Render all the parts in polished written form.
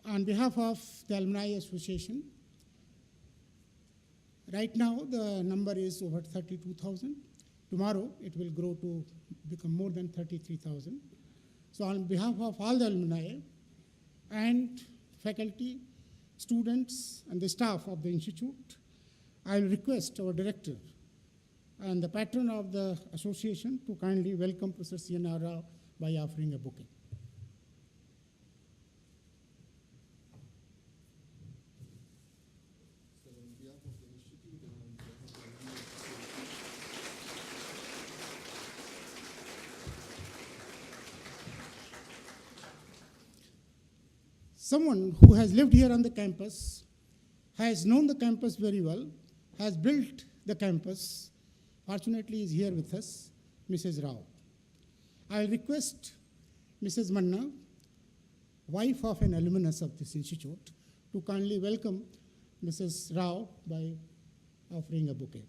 On behalf of the Alumni Association, right now the number is over 32,000. Tomorrow it will grow to become more than 33,000. So on behalf of all the alumni and faculty, students, and the staff of the institute, I will request our director and the patron of the association to kindly welcome Professor C.N.R. Rao by offering a bouquet. Someone who has lived here on the campus, has known the campus very well, has built the campus, fortunately is here with us, Mrs. Rao. I will request Mrs. Manna, wife of an alumnus of this institute, to kindly welcome Mrs. Rao by offering a bouquet.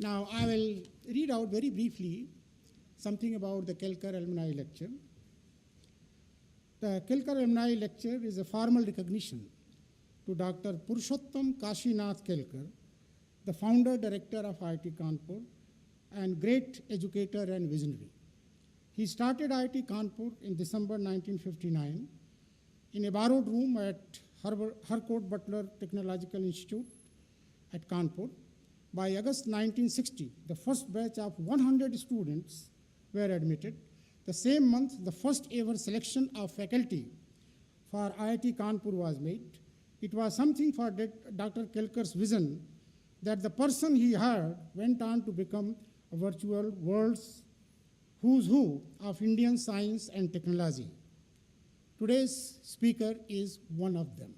Now, I will read out very briefly something about the Kelkar Alumni Lecture. The Kelkar Alumni Lecture is a formal recognition to Dr. Purushottam Kashinath Kelkar, the founder director of IIT Kanpur and great educator and visionary. He started IIT Kanpur in December 1959 in a borrowed room at Harcourt Butler Technological Institute at Kanpur. By August 1960, the first batch of 100 students were admitted. The same month, the first ever selection of faculty for IIT Kanpur was made. It was something for Dr. Kelkar's vision that the person he hired went on to become a virtual world's who's who of Indian science and technology. Today's speaker is one of them.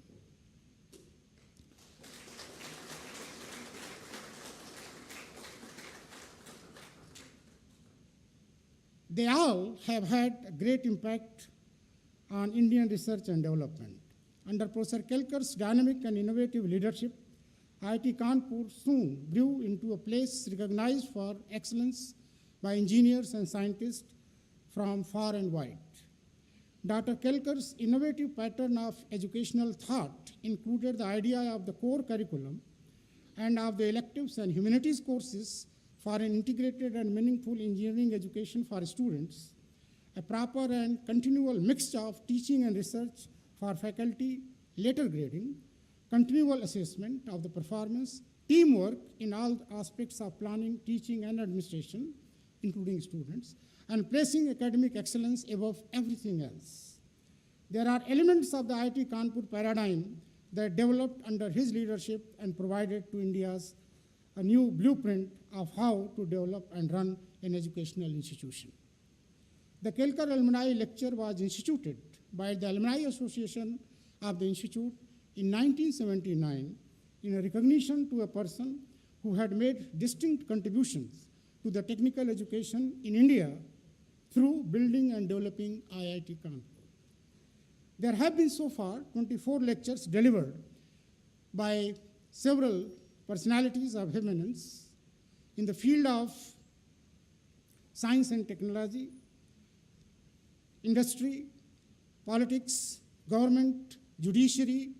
They all have had a great impact on Indian research and development. Under Professor Kelkar's dynamic and innovative leadership, IIT Kanpur soon grew into a place recognized for excellence by engineers and scientists from far and wide. Dr. Kelkar's innovative pattern of educational thought included the idea of the core curriculum and of the electives and humanities courses for an integrated and meaningful engineering education for students, a proper and continual mixture of teaching and research for faculty, later grading, continual assessment of the performance, teamwork in all aspects of planning, teaching, and administration, including students, and placing academic excellence above everything else. There are elements of the IIT Kanpur paradigm that developed under his leadership and provided to India's a new blueprint of how to develop and run an educational institution. The Kelkar Alumni Lecture was instituted by the Alumni Association of the Institute in 1979 in a recognition to a person who had made distinct contributions to the technical education in India through building and developing IIT Kanpur. There have been so far 24 lectures delivered by several personalities of eminence in the field of science and technology, industry, politics, government, judiciary,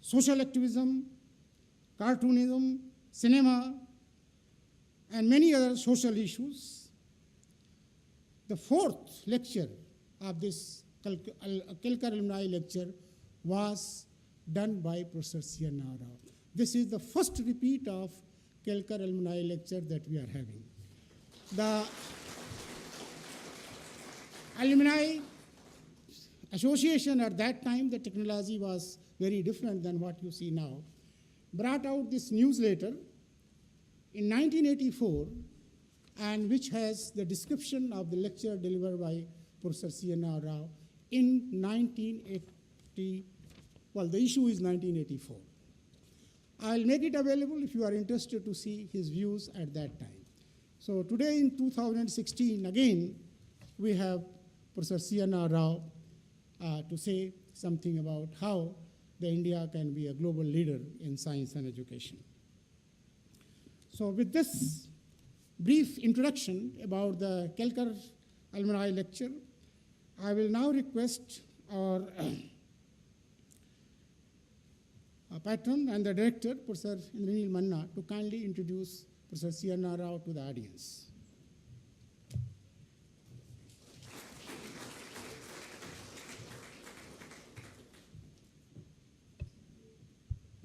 social activism, cartoonism, cinema, and many other social issues. The fourth lecture of this Kelkar Alumni Lecture was done by Professor C.N.R. Rao. This is the first repeat of Kelkar Alumni Lecture that we are having. The Alumni Association at that time, the technology was very different than what you see now, brought out this newsletter in 1984, and which has the description of the lecture delivered by Professor C.N.R. Rao in 1980. Well, the issue is 1984. I'll make it available if you are interested to see his views at that time. So today in 2016, again, we have Professor C.N.R. Rao to say something about how the India can be a global leader in science and education. So with this brief introduction about the Kelkar Alumni Lecture, I will now request our patron and the director, Professor Indranil Manna, to kindly introduce Professor C.N.R. Rao to the audience.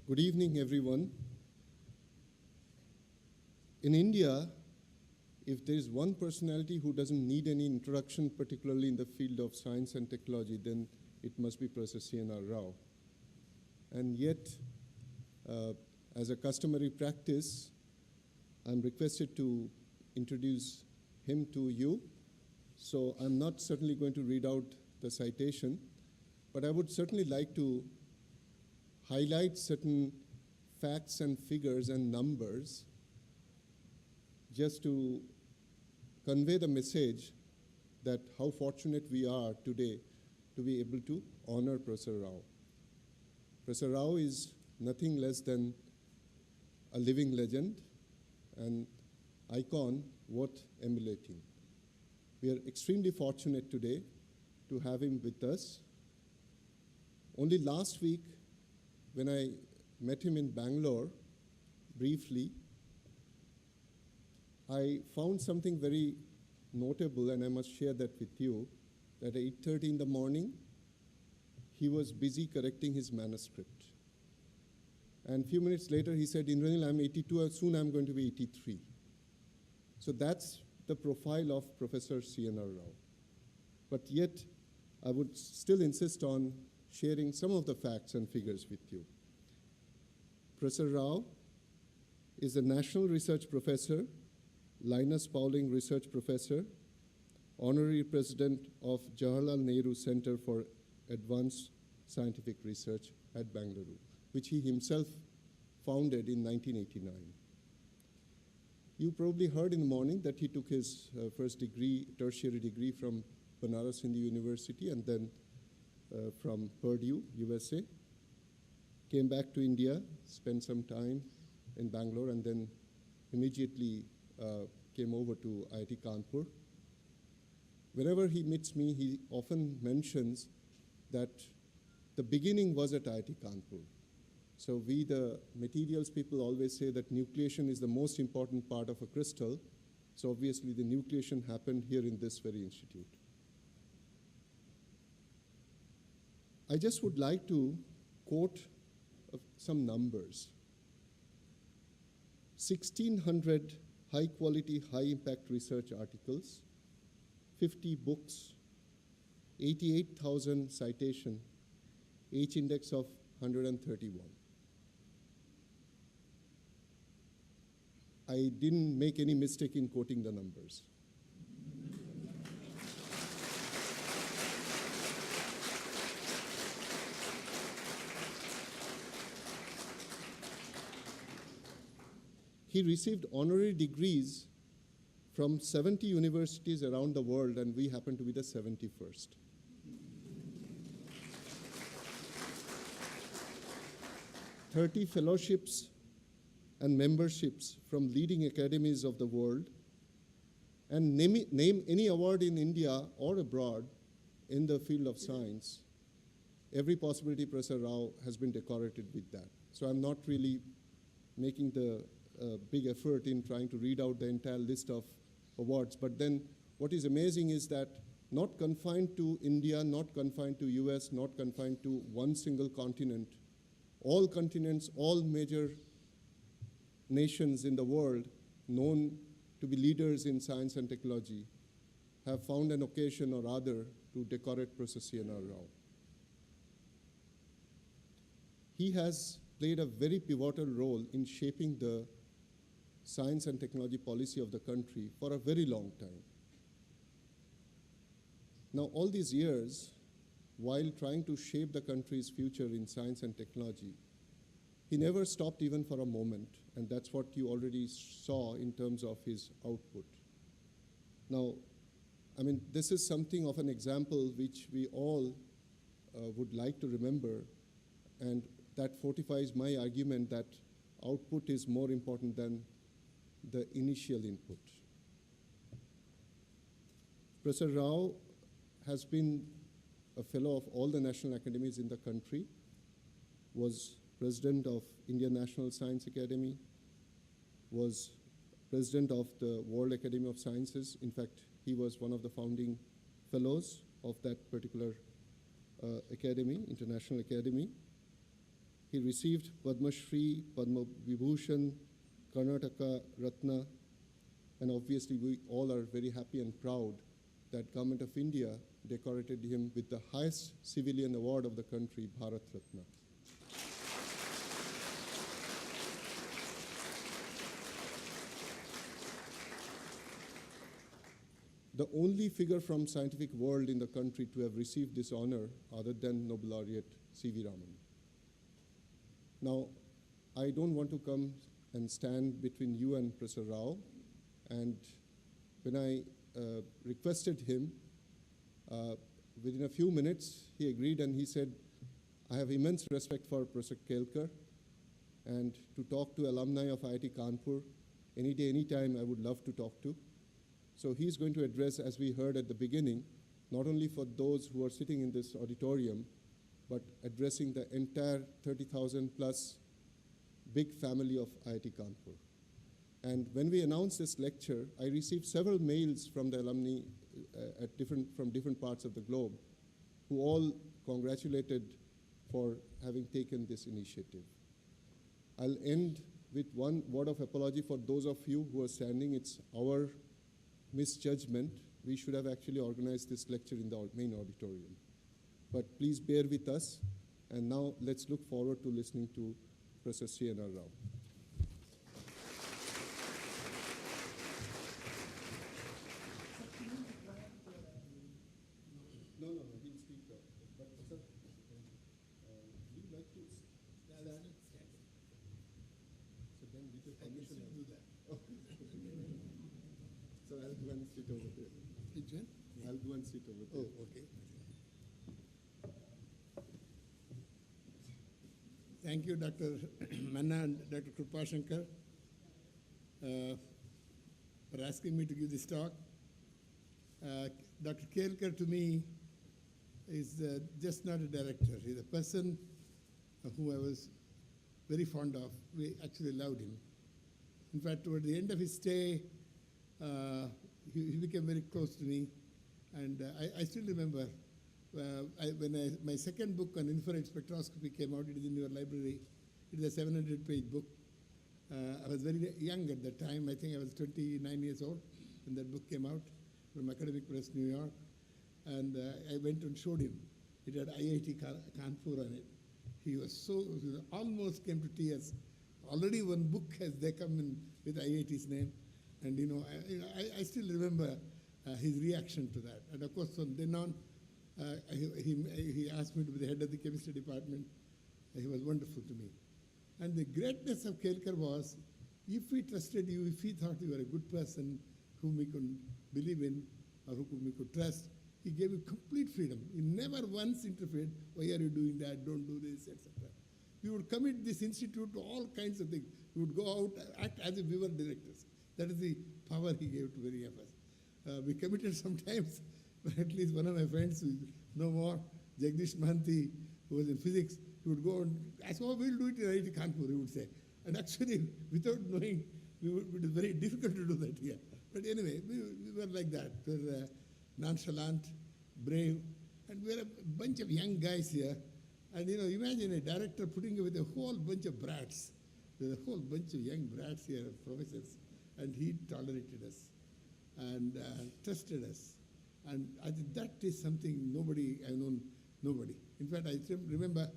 Good evening, everyone. In India, if there is one personality who doesn't need any introduction, particularly in the field of science and technology, then it must be Professor C.N.R. Rao. And yet, as a customary practice, I'm requested to introduce him to you. So I'm not certainly going to read out the citation, but I would certainly like to highlight certain facts and figures and numbers just to convey the message that how fortunate we are today to be able to honor Professor Rao. Professor Rao is nothing less than a living legend and icon worth emulating. We are extremely fortunate today to have him with us. Only last week, when I met him in Bangalore briefly, I found something very notable, and I must share that with you, that at 8:30 in the morning, he was busy correcting his manuscript. And a few minutes later, he said, Indranil, I'm 82, soon I'm going to be 83. So that's the profile of Professor C.N.R. Rao. But yet, I would still insist on sharing some of the facts and figures with you. Professor Rao is a National Research Professor, Linus Pauling Research Professor, Honorary President of Jawaharlal Nehru Center for Advanced Scientific Research at Bangalore, which he himself founded in 1989. You probably heard in the morning that he took his first degree, tertiary degree from Banaras Hindu University and then from Purdue, USA. Came back to India, spent some time in Bangalore, and then immediately came over to IIT Kanpur. Whenever he meets me, he often mentions that the beginning was at IIT Kanpur. So we, the materials people, always say that nucleation is the most important part of a crystal. So obviously the nucleation happened here in this very institute. I just would like to quote some numbers. 1,600 high-quality, high-impact research articles, 50 books, 88,000 citation, H-index of 131. I didn't make any mistake in quoting the numbers. He received honorary degrees from 70 universities around the world, and we happen to be the 71st. "30 fellowships and memberships from leading academies of the world, and name any award in India or abroad in the field of science. Every possibility Professor Rao has been decorated with that. So I'm not really making the big effort in trying to read out the entire list of awards. But then what is amazing is that not confined to India, not confined to US, not confined to one single continent, all continents, all major nations in the world known to be leaders in science and technology have found an occasion or other to decorate Professor C.N.R. Rao. He has played a very pivotal role in shaping the science and technology policy of the country for a very long time. Now, all these years, while trying to shape the country's future in science and technology, he never stopped even for a moment, and that's what you already saw in terms of his output. Now, I mean, this is something of an example which we all would like to remember, and that fortifies my argument that output is more important than the initial input. Professor Rao has been a fellow of all the national academies in the country, was president of Indian National Science Academy, was president of the World Academy of Sciences. In fact, he was one of the founding fellows of that particular academy, International Academy. He received Padma Shri, Padma Vibhushan, Karnataka Ratna, and obviously we all are very happy and proud that Government of India decorated him with the highest civilian award of the country, Bharat Ratna. The only figure from scientific world in the country to have received this honor other than Nobel laureate C.V. Raman. Now, I don't want to come and stand between you and Professor Rao, and when I requested him, within a few minutes, he agreed and he said, I have immense respect for Professor Kelkar, and to talk to alumni of IIT Kanpur, any day, any time, I would love to talk to. So he's going to address, as we heard at the beginning, not only for those who are sitting in this auditorium, but addressing the entire 30,000 plus big family of IIT Kanpur. And when we announced this lecture, I received several mails from the alumni from different parts of the globe who all congratulated for having taken this initiative. I'll end with one word of apology for those of you who are standing. It's our misjudgment. We should have actually organized this lecture in the main auditorium. But please bear with us. And now let's look forward to listening to Professor C.N.R. Rao. No, he'll speak. But sir, would you like to? So then with your permission, I'll do that. So I'll go and sit over there. Which one? I'll go and sit over there. Oh, okay. Thank you, Dr. Manna and Dr. Krupashankar, for asking me to give this talk. Dr. Kelkar, to me, is just not a director. He's a person who I was very fond of. We actually loved him. In fact, toward the end of his stay, he became very close to me. And I still remember when my second book on infrared spectroscopy came out. It is in your library. It is a 700-page book. I was very young at that time. I think I was 29 years old when that book came out from Academic Press, New York. And I went and showed him. It had IIT Kanpur on it. He almost came to tears. Already one book has come in with IIT's name. And I still remember his reaction to that. And of course, from then on, he asked me to be the head of the chemistry department. He was wonderful to me. And the greatness of Kelkar was, if we trusted you, if he thought you were a good person whom we could believe in or whom we could trust, he gave you complete freedom. He never once interfered. Why are you doing that? Don't do this, etc. We would commit this institute to all kinds of things. We would go out, act as if we were directors. That is the power he gave to many of us. We committed sometimes, but at least one of my friends who is no more, Jagdish Mahanti, who was in physics, he would go and ask, oh, we'll do it in IIT Kanpur, he would say. And actually, without knowing, it is very difficult to do that here. But anyway, we were like that. We were nonchalant, brave, and we were a bunch of young guys here. And imagine a director putting up with a whole bunch of brats. There's a whole bunch of young brats here, professors, and he tolerated us and trusted us. And I think that is something I've known nobody. In fact, I remember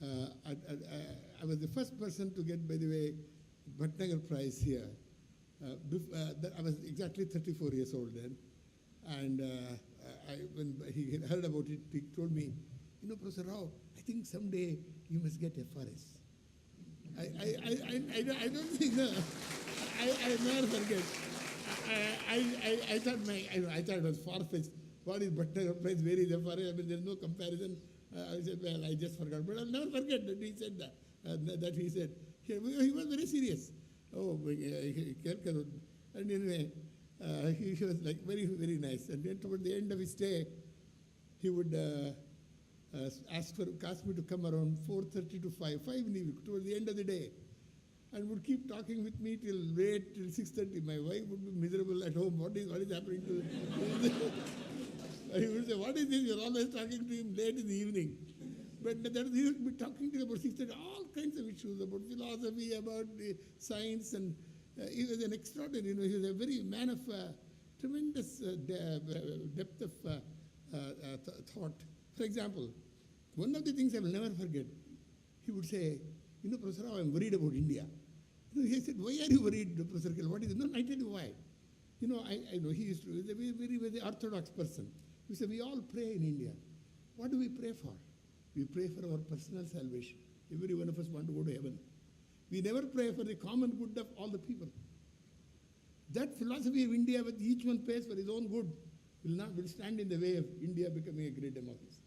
I was the first person to get, by the way, Bhatnagar Prize here. I was exactly 34 years old then. And when he heard about it, he told me, Professor Rao, I think someday you must get FRS. I don't think, no, I never forget. I thought I thought it was far-fetched. What is butter price varies far? I mean, there's no comparison. I said, well, I just forgot. But I'll never forget that he said that. That he said. He was very serious. Oh, Kelkar. And anyway, he was like very, very nice. And then toward the end of his stay, he would ask me to come around 4:30 to 5 in the evening, toward the end of the day, and would keep talking with me till late, till 6:30. My wife would be miserable at home. What is happening to him? He would say, what is this? You're always talking to him late in the evening. But he would be talking to him about 6:30, all kinds of issues, about philosophy, about science, and he was an extraordinary, he was a very man of tremendous depth of thought. For example, one of the things I will never forget, he would say, Professor Rao, I'm worried about India. He said, why are you worried, Professor Kill? What is it? No, I tell you why. I know he used to be a very, very orthodox person. He said, we all pray in India. What do we pray for? We pray for our personal salvation. Every one of us want to go to heaven. We never pray for the common good of all the people. That philosophy of India, with each one pays for his own good, will stand in the way of India becoming a great democracy.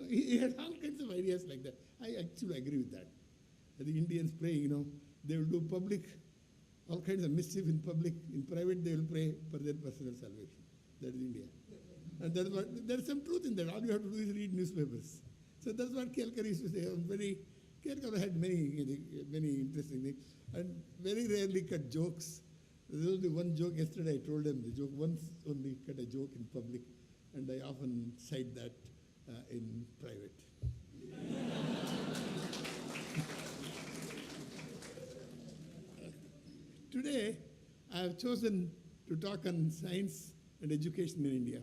He had all kinds of ideas like that. I actually agree with that. The Indians pray, they will do public, all kinds of mischief in public. In private, they will pray for their personal salvation. That is India. And there's some truth in that. All you have to do is read newspapers. So that's what Kelkar used to say. Kelkar had many interesting things, and very rarely cut jokes. There was only one joke yesterday. I told him the joke once only cut a joke in public, and I often cite that in private. Today, I have chosen to talk on science and education in India.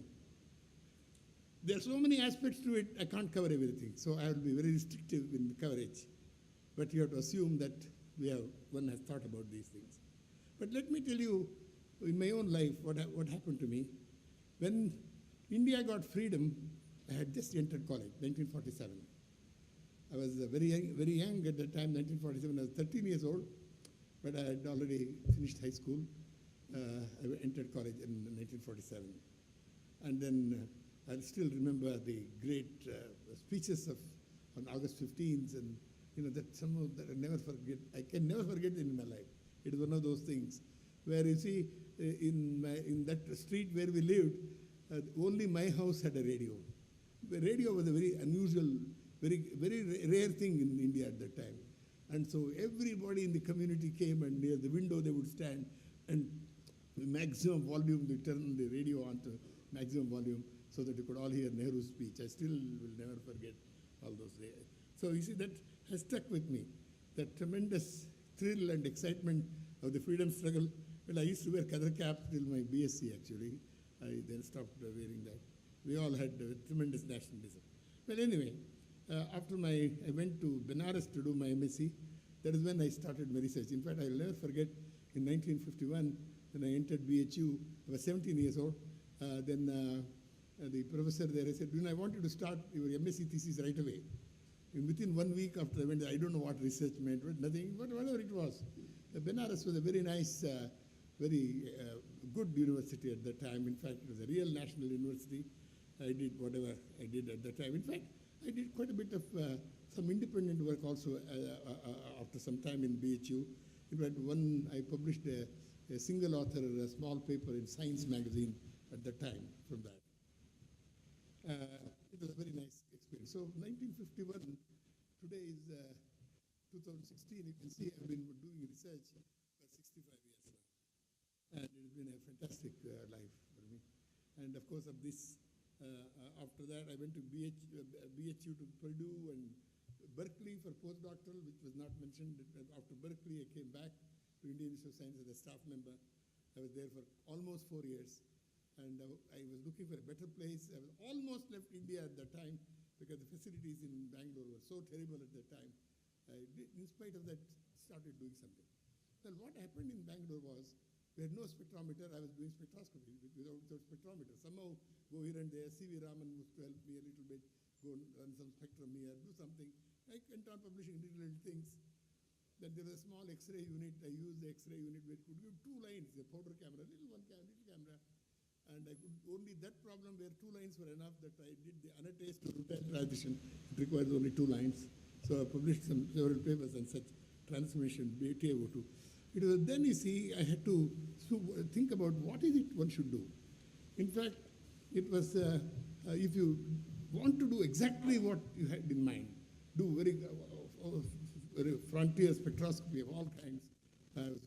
There are so many aspects to it, I can't cover everything, so I will be very restrictive in the coverage. But you have to assume that one has thought about these things. But let me tell you, in my own life, what happened to me. When India got freedom, I had just entered college, 1947. I was very young at the time, 1947. I was 13 years old, but I had already finished high school. I entered college in 1947. And then I still remember the great speeches on August 15th, and that somehow that I never forget. I can never forget it in my life. It is one of those things where you see in that street where we lived, only my house had a radio. The radio was a very unusual, very rare thing in India at that time. And so everybody in the community came, and near the window they would stand, and the maximum volume, they turned the radio on to maximum volume so that you could all hear Nehru's speech. I still will never forget all those days. So you see, that has stuck with me, that tremendous thrill and excitement of the freedom struggle. Well, I used to wear Qadr cap till my BSc, actually. I then stopped wearing that. We all had tremendous nationalism. Well, anyway, after I went to Benares to do my MSc, that is when I started my research. In fact, I'll never forget, in 1951, when I entered BHU, I was 17 years old. Then the professor there, I said, I want you to start your MSc thesis right away. And within 1 week after I went there, I don't know what research meant, but nothing, but whatever it was. Benares was a very nice, very good university at that time. In fact, it was a real national university. I did whatever I did at that time. In fact, I did quite a bit of some independent work also after some time in BHU. In fact, I published a single author, a small paper in Science magazine at that time from that. It was a very nice experience. So 1951, today is 2016. You can see I've been doing research for 65 years now. And it has been a fantastic life for me. And of course, after that, I went to BHU to Purdue and Berkeley for postdoctoral, which was not mentioned. After Berkeley, I came back to Indian Institute of Science as a staff member. I was there for almost 4 years. And I was looking for a better place. I was almost left India at that time because the facilities in Bangalore were so terrible at that time. In spite of that, started doing something. Well, what happened in Bangalore was, we had no spectrometer. I was doing spectroscopy without spectrometer. Somehow, go here and there. C.V. Raman used to help me a little bit, go run some spectrum here, do something. I went on publishing little things. Then there was a small X-ray unit. I used the X-ray unit where it could give 2 lines, a powder camera, little And I could only that problem where 2 lines were enough that I did the annotates to routine transition. It requires only 2 lines. So I published several papers on such transformation, TiO2. It was then, you see, I had to think about what is it one should do. In fact, it was, if you want to do exactly what you had in mind, do very frontier spectroscopy of all kinds,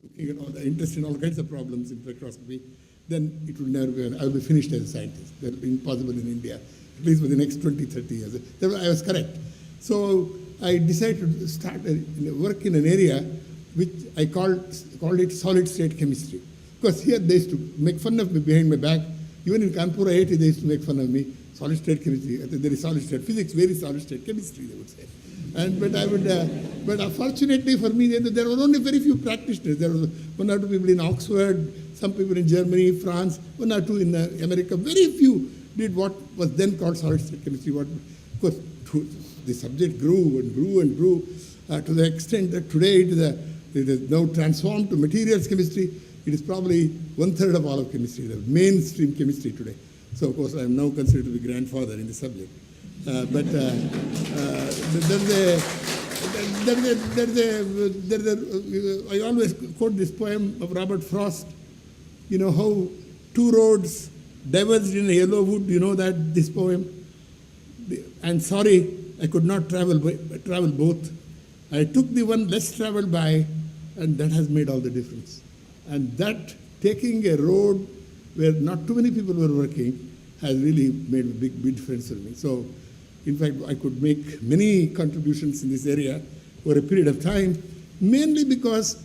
looking at all the interest in all kinds of problems in spectroscopy, then it will never be, I will be finished as a scientist. That will be impossible in India, at least for the next 20, 30 years. I was correct. So I decided to start work in an area which I called it solid state chemistry. Because here they used to make fun of me behind my back. Even in Kanpur IIT, they used to make fun of me. Solid state chemistry, there is solid state physics, very solid state chemistry, they would say. But unfortunately for me, there were only very few practitioners. There was 1 or 2 people in Oxford, some people in Germany, France, 1 or 2 in America. Very few did what was then called solid state chemistry. Of course, the subject grew and grew and grew to the extent that today it is now transformed to materials chemistry. It is probably 1/3 of all of chemistry, the mainstream chemistry today. So, of course, I am now considered to be grandfather in the subject. I always quote this poem of Robert Frost. You know how 2 roads diverged in a yellow wood. You know that, this poem? And sorry, I could not travel both. I took the one less traveled by, and that has made all the difference. And that, taking a road where not too many people were working, has really made a big difference for me. So, in fact, I could make many contributions in this area over a period of time, mainly because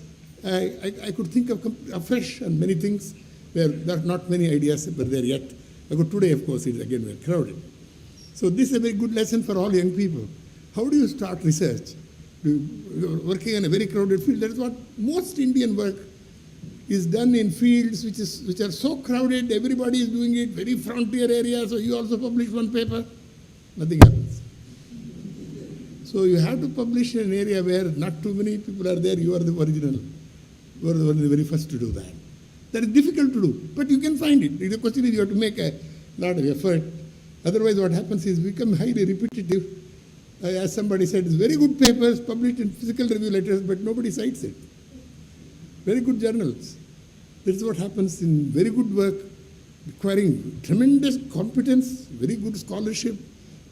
I could think of afresh on many things where there are not many ideas were there yet. But today, of course, it's again very crowded. So this is a very good lesson for all young people. How do you start research? You're working in a very crowded field. That is what most Indian work is done in fields which are so crowded, everybody is doing it, very frontier areas, so you also publish one paper, nothing happens. So you have to publish in an area where not too many people are there, you are the original. You are the very first to do that. That is difficult to do, but you can find it. The question is you have to make a lot of effort. Otherwise what happens is become highly repetitive. As somebody said, it's very good papers published in physical review letters, but nobody cites it. Very good journals. This is what happens in very good work, requiring tremendous competence, very good scholarship,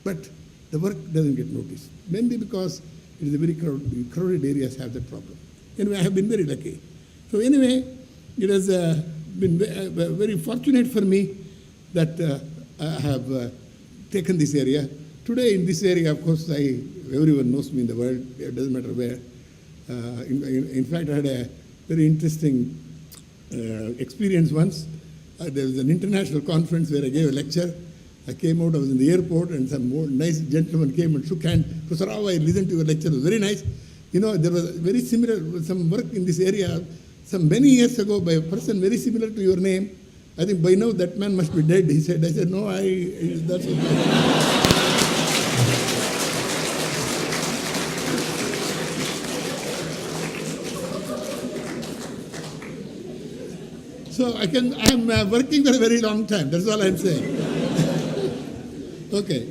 but the work doesn't get noticed. Mainly because it is a very crowded areas have that problem. Anyway, I have been very lucky. So anyway, it has been very fortunate for me that I have taken this area. Today in this area, of course, everyone knows me in the world. It doesn't matter where. In fact, I had a very interesting experience once. There was an international conference where I gave a lecture. I came out, I was in the airport, and some more nice gentleman came and shook hands. Professor Rao, I listened to your lecture, it was very nice. You know, there was very similar, some work in this area, some many years ago by a person very similar to your name. I think by now that man must be dead, he said. I said, no, that's okay. So I am working for a very long time, that's all I'm saying. Okay.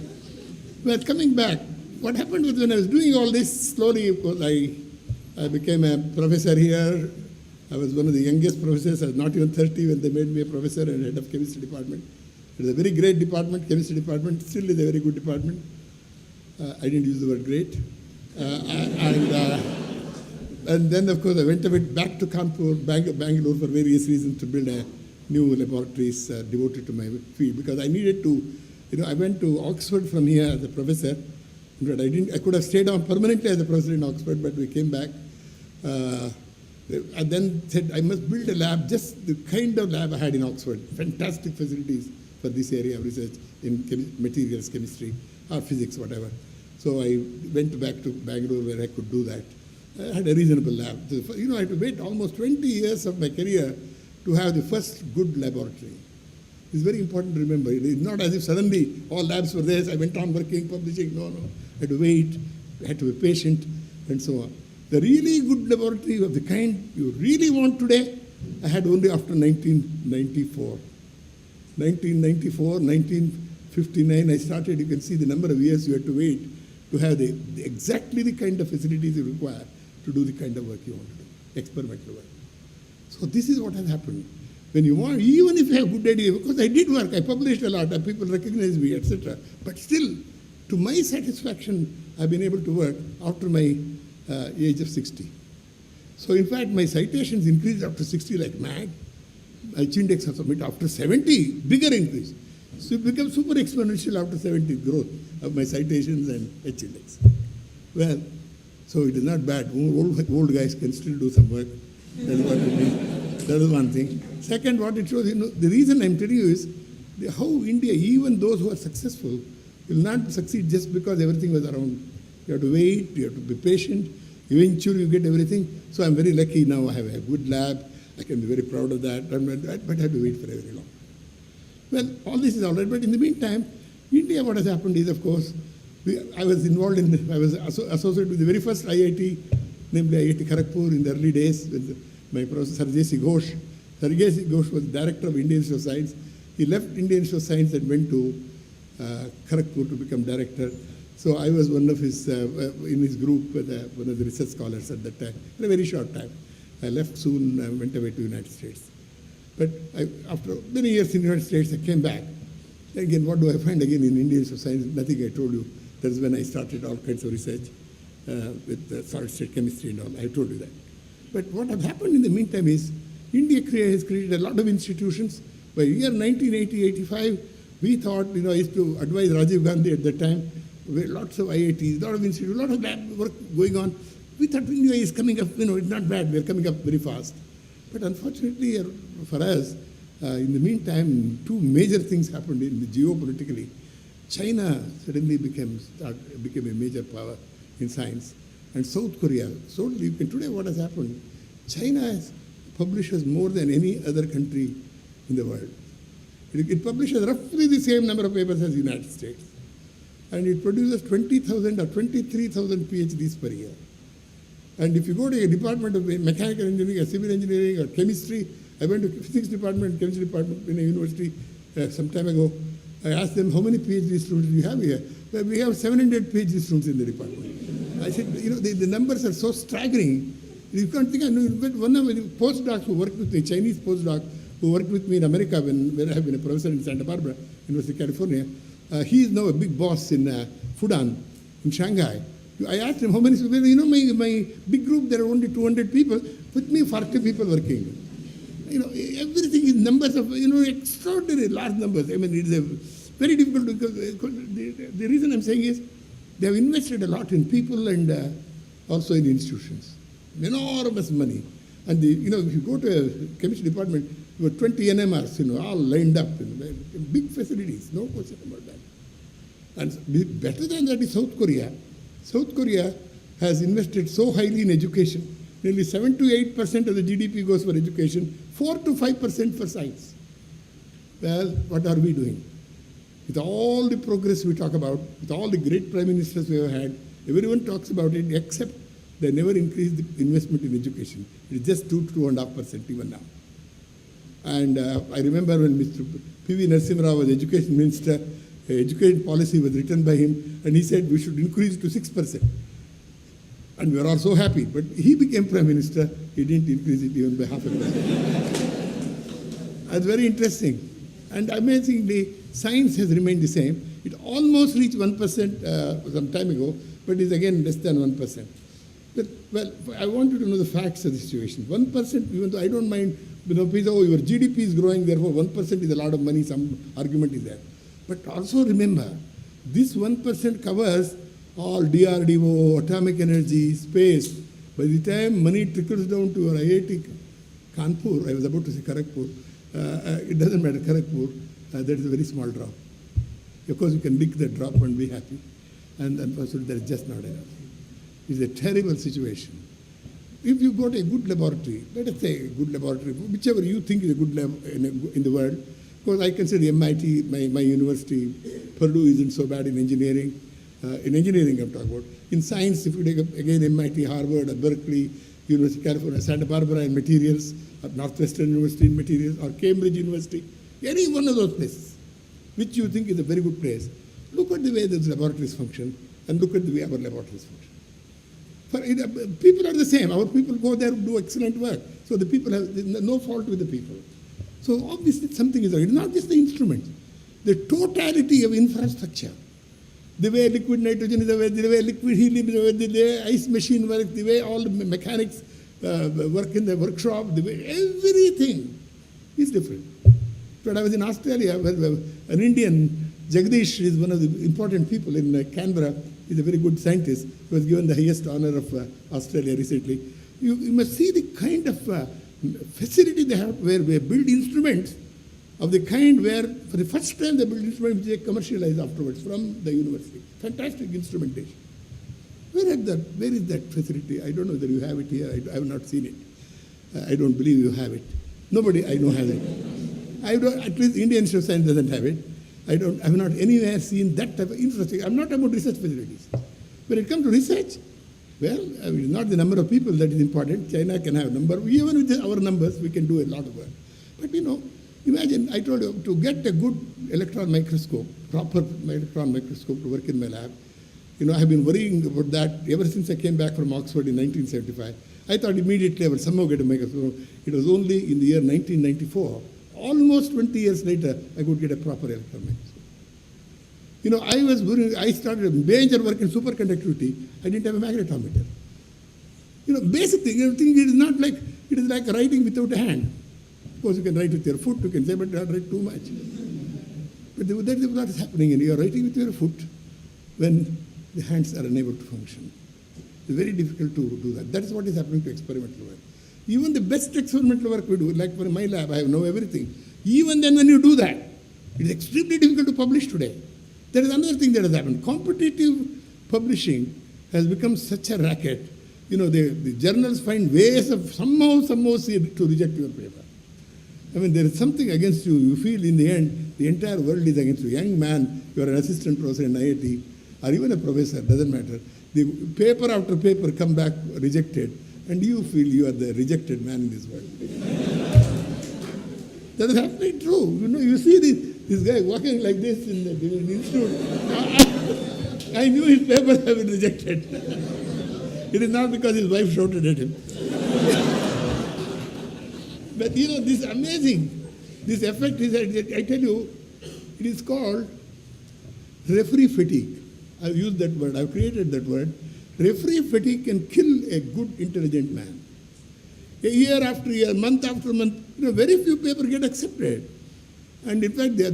But coming back, what happened was when I was doing all this, slowly, of course, I became a professor here. I was one of the youngest professors. I was not even 30 when they made me a professor and head of chemistry department. It was a very great department, chemistry department, still is a very good department. I didn't use the word great. And then, of course, I went a bit back to Kanpur, Bangalore for various reasons to build a new laboratories devoted to my field because I needed to, I went to Oxford from here as a professor. But I could have stayed on permanently as a professor in Oxford, but we came back. I then said, I must build a lab, just the kind of lab I had in Oxford. Fantastic facilities for this area of research in materials chemistry or physics, whatever. So I went back to Bangalore where I could do that. I had a reasonable lab. I had to wait almost 20 years of my career to have the first good laboratory. It's very important to remember. It is not as if suddenly all labs were there, I went on working, publishing. No. I had to wait, I had to be patient, and so on. The really good laboratory of the kind you really want today, I had only after 1994. 1994, 1959, I started, you can see the number of years you had to wait to have exactly the kind of facilities you require to do the kind of work you want to do, experimental work. So this is what has happened. When you want, even if you have good idea, because I did work, I published a lot, and people recognize me, etc. But still, to my satisfaction, I've been able to work after my age of 60. So in fact, my citations increased after 60 like mad. My index of submit after 70, bigger increase. So it becomes super exponential after 70 growth of my citations and H-index. Well, so it is not bad. Old guys can still do some work. That is what it means. That is one thing. Second, what it shows, the reason I'm telling you is how India, even those who are successful, will not succeed just because everything was around. You have to wait, you have to be patient. Eventually you get everything. So I'm very lucky now. I have a good lab. I can be very proud of that. But I have to wait for very long. Well, all this is all right. But in the meantime, India, what has happened is, of course, I was associated with the very first IIT, namely IIT Kharagpur in the early days with my professor Sarjay C. Ghosh. Sarjay C. Ghosh was director of Indian Institute of Science. He left Indian Institute of Science and went to Kharagpur to become director. So I was one of his, in his group, one of the research scholars at that time, in a very short time. I left soon, I went away to the United States. But after many years in the United States, I came back. Again, what do I find again in Indian Institute of Science? Nothing, I told you. That's when I started all kinds of research with solid-state chemistry and all. I told you that. But what had happened in the meantime is India has created a lot of institutions. By year 1980-85, we thought, I used to advise Rajiv Gandhi at that time, lots of IITs, a lot of institutes, a lot of lab work going on. We thought India is coming up, it's not bad, we're coming up very fast. But unfortunately for us, in the meantime, two major things happened geopolitically. China suddenly became a major power in science, and South Korea. So today what has happened, China publishes more than any other country in the world. It publishes roughly the same number of papers as the United States. And it produces 20,000 or 23,000 PhDs per year. And if you go to a department of mechanical engineering or civil engineering or chemistry, I went to physics department, chemistry department in a university some time ago. I asked them, how many PhD students do you have here? Well, we have 700 PhD students in the department. I said, the numbers are so staggering. You can't think, I know, but one of the postdocs who worked with me, Chinese postdoc, who worked with me in America when I have been a professor in Santa Barbara, University of California, he is now a big boss in Fudan, in Shanghai. I asked him, how many people? My big group, there are only 200 people. With me, 40 people working. Everything is numbers of, extraordinary large numbers. I mean, it's a very difficult because the reason I'm saying is they have invested a lot in people and also in institutions. Enormous money. And if you go to a chemistry department, you have 20 NMRs, all lined up, big facilities, no question about that. And better than that is South Korea. South Korea has invested so highly in education. Nearly 7 to 8% of the GDP goes for education, 4 to 5% for science. Well, what are we doing? With all the progress we talk about, with all the great prime ministers we have had, everyone talks about it, except they never increased the investment in education. It's just 2 to 2.5% even now. And I remember when Mr. P.V. Narasimha Rao was education minister, education policy was written by him, and he said we should increase to 6%. And we were all so happy. But he became prime minister, he didn't increase it even by 0.5%. That's very interesting. And amazingly, science has remained the same. It almost reached 1% some time ago, but is again less than 1%. But, well, I want you to know the facts of the situation. 1%, even though I don't mind, people, your GDP is growing, therefore 1% is a lot of money, some argument is there. But also remember, this 1% covers all DRDO, atomic energy, space. By the time money trickles down to your IIT Kanpur, I was about to say Kharagpur, it doesn't matter, Kharagpur, that is a very small drop. Of course, you can lick that drop and be happy. And unfortunately, there is just not enough. It's a terrible situation. If you go to a good laboratory, let us say a good laboratory, whichever you think is a good lab in the world, because I consider MIT, my university, Purdue isn't so bad in engineering. In engineering, I'm talking about. In science, if you take again MIT, Harvard, or Berkeley, University of California, Santa Barbara in materials, or Northwestern University in materials, or Cambridge University, Any one of those places, which you think is a very good place, look at the way those laboratories function and look at the way our laboratories function. People are the same. Our people go there and do excellent work. So the people have no fault with the people. So obviously something is wrong. It's not just the instruments. The totality of infrastructure, the way liquid nitrogen is, the way liquid helium is, the way ice machine works, the way all the mechanics work in the workshop, the way everything is different. But I was in Australia, where an Indian, Jagdish, is one of the important people in Canberra. He's a very good scientist who was given the highest honor of Australia recently. You must see the kind of facility they have where they build instruments of the kind where, for the first time, they build instruments which they commercialize afterwards from the university. Fantastic instrumentation. Where is that facility? I don't know whether you have it here. I have not seen it. I don't believe you have it. Nobody I know has it. At least Indian Institute of Science doesn't have it. I have not anywhere seen that type of infrastructure. I'm not about research facilities. When it comes to research, well, it's not the number of people that is important. China can have a number. Even with our numbers, we can do a lot of work. But imagine, I told you, to get a good electron microscope, proper electron microscope to work in my lab, I have been worrying about that ever since I came back from Oxford in 1975. I thought immediately I would somehow get a microscope. It was only in the year 1994, almost 20 years later, I could get a proper electron microscope. I started a major work in superconductivity. I didn't have a magnetometer. Basic thing, it is like writing without a hand. Of course, you can write with your foot, you can say, but don't write too much. But that is what is happening. You are writing with your foot when the hands are unable to function. It's very difficult to do that. That is what is happening to experimental work. Even the best experimental work we do, like for my lab, I know everything. Even then when you do that, it is extremely difficult to publish today. There is another thing that has happened. Competitive publishing has become such a racket. The journals find ways of somehow to reject your paper. There is something against you. You feel in the end, the entire world is against you. Young man, you are an assistant professor in IIT, or even a professor, doesn't matter. The paper after paper come back rejected, and you feel you are the rejected man in this world. That is absolutely true. You see this guy walking like this in the institute. I knew his papers have been rejected. It is not because his wife shouted at him. But this is amazing. This effect is, I tell you, it is called referee fatigue. I've used that word, I've created that word. Referee fatigue can kill a good, intelligent man. Year after year, month after month, very few papers get accepted. And in fact, the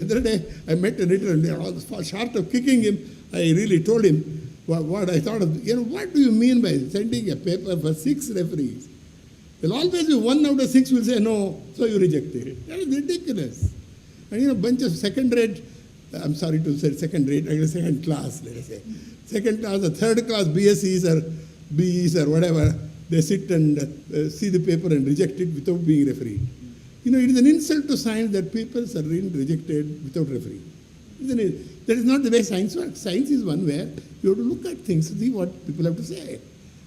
other day, I met an editor, and short of kicking him, I really told him what I thought of. What do you mean by sending a paper for 6 referees? There'll always be 1 out of 6 will say no, so you reject it. That is ridiculous. And a bunch of second-rate, I'm sorry to say second-rate, I guess second class, let us say. Second class or third class BScs or BEs or whatever, they sit and see the paper and reject it without being refereed. It is an insult to science that papers are rejected without referee. That is not the way science works. Science is one where you have to look at things, see what people have to say.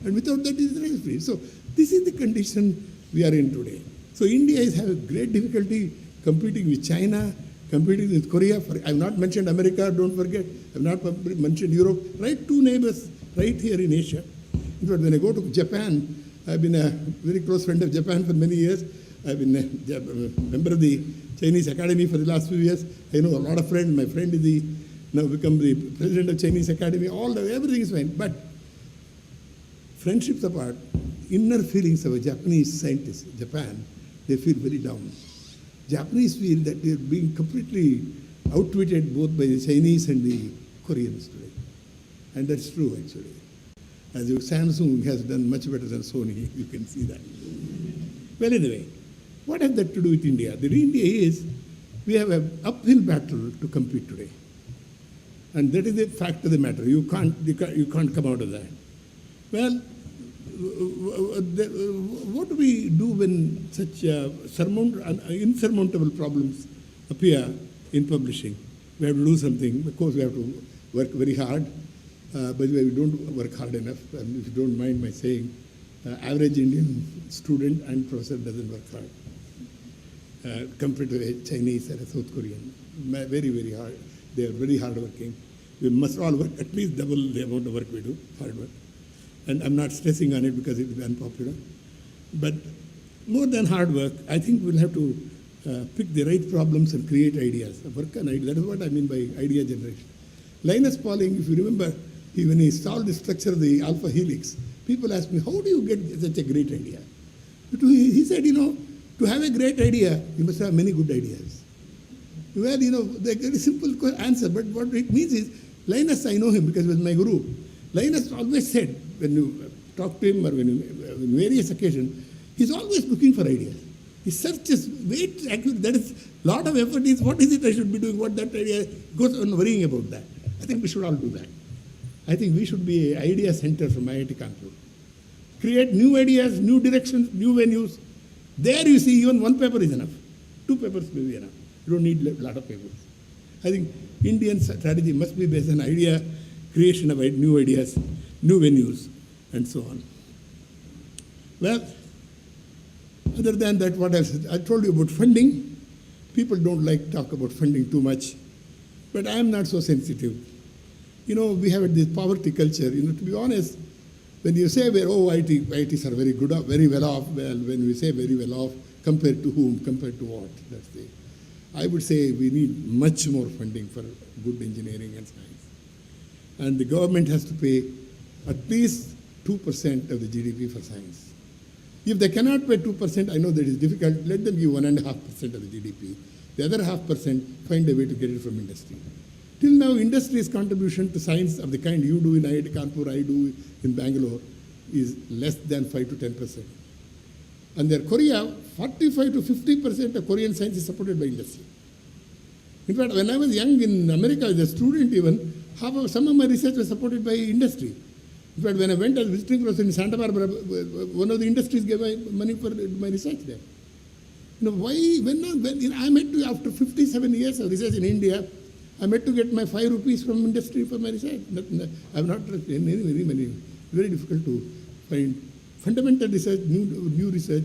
And without that, it is referee. So this is the condition we are in today. So India is having great difficulty competing with China, competing with Korea. I have not mentioned America, don't forget. I have not mentioned Europe. Right, 2 neighbors right here in Asia. In fact, when I go to Japan, I've been a very close friend of Japan for many years. I've been a member of the Chinese Academy for the last few years. I know a lot of friends. My friend is now become the president of Chinese Academy. Everything is fine. But friendships apart, inner feelings of a Japanese scientist, Japan, they feel very down. Japanese feel that they are being completely outwitted both by the Chinese and the Koreans today. And that's true, actually. As Samsung has done much better than Sony, you can see that. Well, anyway, what has that to do with India? The India is, we have an uphill battle to compete today. And that is the fact of the matter. You can't come out of that. Well, what do we do when such insurmountable problems appear in publishing? We have to do something. Of course, we have to work very hard. By the way, we don't work hard enough. And if you don't mind my saying, average Indian student and professor doesn't work hard. compared to a Chinese or a South Korean. Very, very hard. They are very hardworking. We must all work at least double the amount of work we do, hard work. And I'm not stressing on it because it will be unpopular. But more than hard work, I think we'll have to pick the right problems and create ideas. Work on ideas. That is what I mean by idea generation. Linus Pauling, if you remember, when he solved the structure of the alpha helix, people asked me, how do you get such a great idea? But he said, to have a great idea, you must have many good ideas. Well, the very simple answer, but what it means is, Linus, I know him because he was my guru. Linus always said, when you talk to him or when various occasions, he's always looking for ideas. He searches, actually, that is a lot of effort is, what is it I should be doing, what that idea, goes on worrying about that. I think we should all do that. I think we should be an idea center from IIT Kanpur. Create new ideas, new directions, new venues. There you see even one paper is enough. 2 papers may be enough. You don't need a lot of papers. I think Indian strategy must be based on idea, creation of new ideas, new venues, and so on. Well, other than that, what else? I told you about funding. People don't like to talk about funding too much, but I am not so sensitive. We have this poverty culture. To be honest, when you say, IITs are very good, very well off, well, when we say very well off, compared to whom, compared to what? I would say we need much more funding for good engineering and science. And the government has to pay at least 2% of the GDP for science. If they cannot pay 2%, I know that is difficult, let them give 1.5% of the GDP. The other 0.5%, find a way to get it from industry. Till now, industry's contribution to science of the kind you do in IIT Kanpur, I do in Bangalore, is less than 5 to 10%. And in Korea, 45 to 50% of Korean science is supported by industry. In fact, when I was young in America as a student even, some of my research was supported by industry. In fact, when I went as visiting professor in Santa Barbara, one of the industries gave me money for my research there. Why? When I met to, after 57 years of research in India, I met to get my 5 rupees from industry for my research. I'm not many. Very difficult to find fundamental research, new research,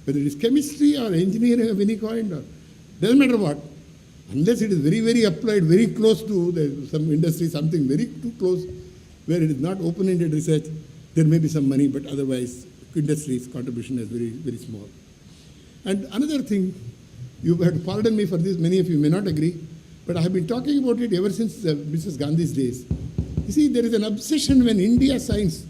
whether it is chemistry or engineering of any kind, or doesn't matter what. Unless it is very, very applied, very close to some industry, something very too close, where it is not open-ended research, there may be some money, but otherwise, industry's contribution is very, very small. And another thing, you have to pardon me for this, many of you may not agree, but I have been talking about it ever since Mrs. Gandhi's days. You see, there is an obsession when India science,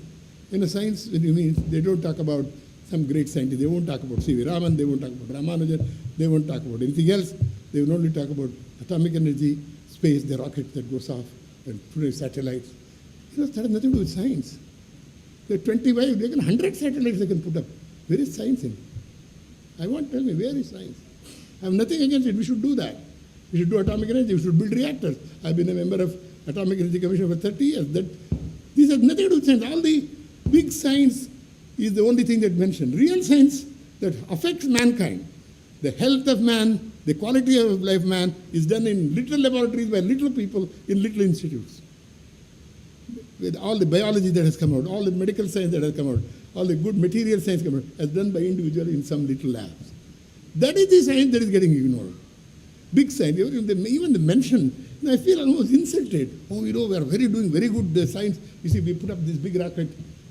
science, they don't talk about some great scientist. They won't talk about C.V. Raman, they won't talk about Ramanujan, they won't talk about anything else. They will only talk about atomic energy, space, the rocket that goes off, and produce satellites. That has nothing to do with science. There are 25, 100 satellites they can put up. Where is science in? I want to tell me, where is science? I have nothing against it. We should do that. We should do atomic energy. We should build reactors. I've been a member of Atomic Energy Commission for 30 years. These have nothing to do with science. All the big science is the only thing that mentioned. Real science that affects mankind, the health of man, the quality of life of man, is done in little laboratories by little people in little institutes. With all the biology that has come out, all the medical science that has come out, all the good material science come out, as done by individuals in some little labs. That is the science that is getting ignored. Big science, even the mention, I feel almost insulted. Oh, we are doing very good science. You see, we put up this big rocket.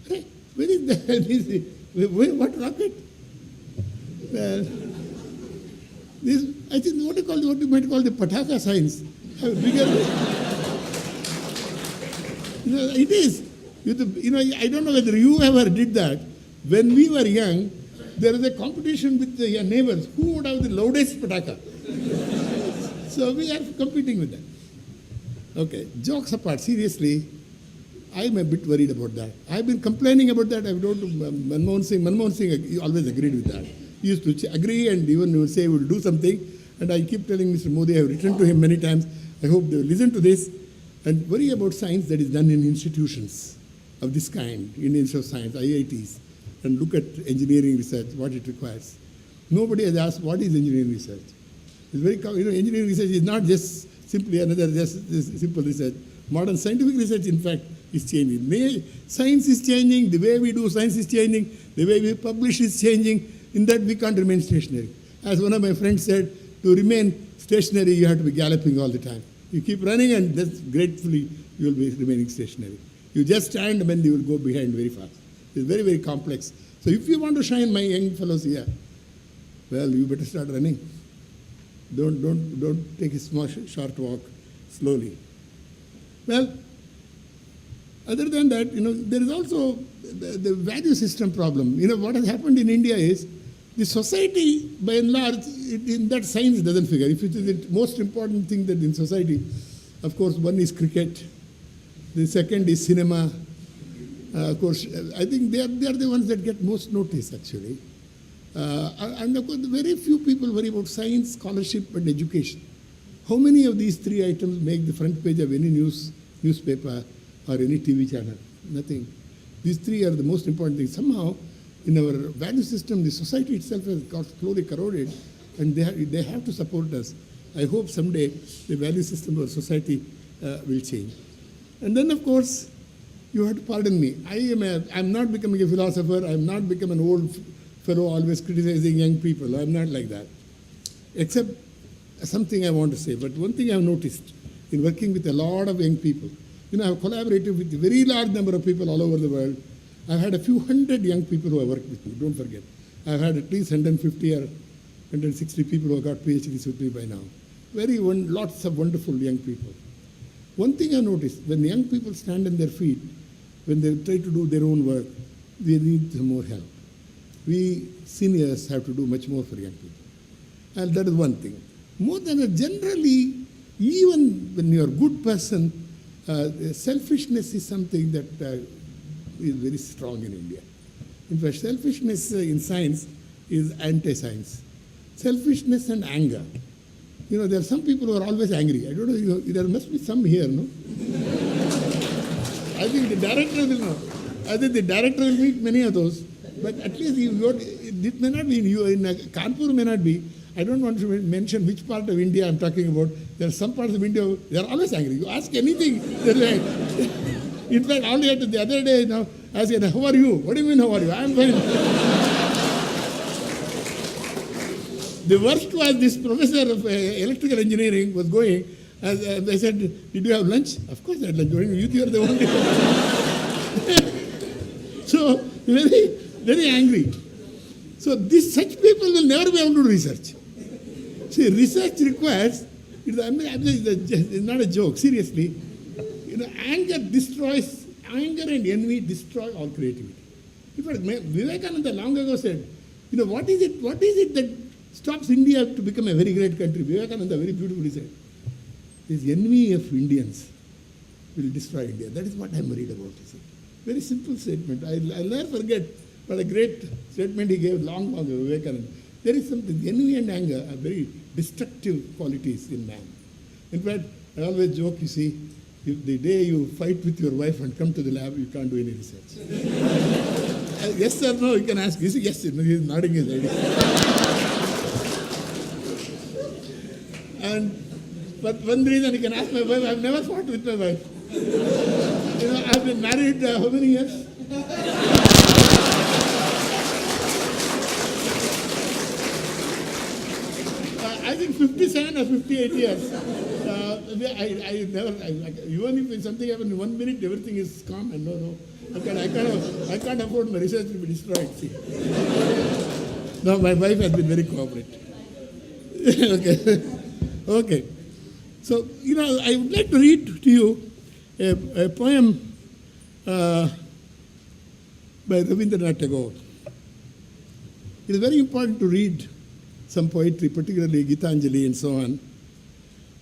Hey, where is that? What rocket? Well, I think what you might call the Pataka science. It is. I don't know whether you ever did that. When we were young, there was a competition with your neighbors. Who would have the loudest Pataka? So we are competing with that. Okay, jokes apart, seriously, I'm a bit worried about that. I've been complaining about that. I've told Manmohan Singh, he always agreed with that. He used to agree and even would say we'll do something. And I keep telling Mr. Modi, I've written to him many times, I hope they will listen to this and worry about science that is done in institutions of this kind, Indian Institute of Science, IITs, and look at engineering research, what it requires. Nobody has asked what is engineering research. It's very, engineering research is not just simply another just simple research. Modern scientific research, in fact, is changing. Science is changing, the way we do science is changing, the way we publish is changing. In that, we can't remain stationary. As one of my friends said, to remain stationary, you have to be galloping all the time. You keep running, and that's gratefully you will be remaining stationary. You just stand, and then you will go behind very fast. It's very, very complex. So if you want to shine, my young fellows here, well, you better start running. Don't take a small, short walk, slowly. Well, other than that, there is also the value system problem. What has happened in India is the society, by and large, in that science doesn't figure. If it is the most important thing that in society, of course, one is cricket, the second is cinema. Of course, I think they are the ones that get most notice, actually. And of course, very few people worry about science, scholarship, and education. How many of these three items make the front page of any newspaper or any TV channel? Nothing. These three are the most important things. Somehow, in our value system, the society itself has got slowly corroded, and they have to support us. I hope someday the value system of our society will change. And then, of course, you have to pardon me. I'm not becoming a philosopher. I'm not becoming an old fellow always criticizing young people. I'm not like that. Except something I want to say. But one thing I've noticed in working with a lot of young people, I've collaborated with a very large number of people all over the world. I've had a few hundred young people who have worked with me, don't forget. I've had at least 150 or 160 people who have got PhDs with me by now. Lots of wonderful young people. One thing I noticed, when young people stand on their feet, when they try to do their own work, they need some more help. We seniors have to do much more for young people. And that is one thing. More than that, generally, even when you're a good person, selfishness is something that is very strong in India. In fact, selfishness in science is anti-science. Selfishness and anger. There are some people who are always angry. I don't know, there must be some here, no? I think the director will know. I think the director will meet many of those. But at least it may not be in Kanpur may not be. I don't want to mention which part of India I'm talking about. There are some parts of India, they are always angry. You ask anything, they're like, in fact, only the other day, I said, how are you? What do you mean, how are you? I'm fine. The worst was this professor of electrical engineering was going, and I said, did you have lunch? Of course I had lunch. You are the only one. So, very, very angry. So such people will never be able to do research. See, research requires, it's not a joke, seriously. Anger and envy destroy all creativity. In fact, Vivekananda long ago said, what is it that stops India to become a very great country? Vivekananda very beautifully said, this envy of Indians will destroy India. That is what I'm worried about. Very simple statement. I'll never forget what a great statement he gave long ago, Vivekananda. There is something, envy and anger are very destructive qualities in man. In fact, I always joke, if the day you fight with your wife and come to the lab, you can't do any research. Yes or no, you can ask. You see, yes, he's nodding his head. But one reason you can ask my wife, I've never fought with my wife. I've been married how many years? I think 57 or 58 years. I never, even if something happens in 1 minute, everything is calm and no. I can't afford my research to be destroyed. See. No, my wife has been very cooperative. Okay. So, I would like to read to you a poem by Rabindranath Tagore. It is very important to read some poetry, particularly Gitanjali and so on.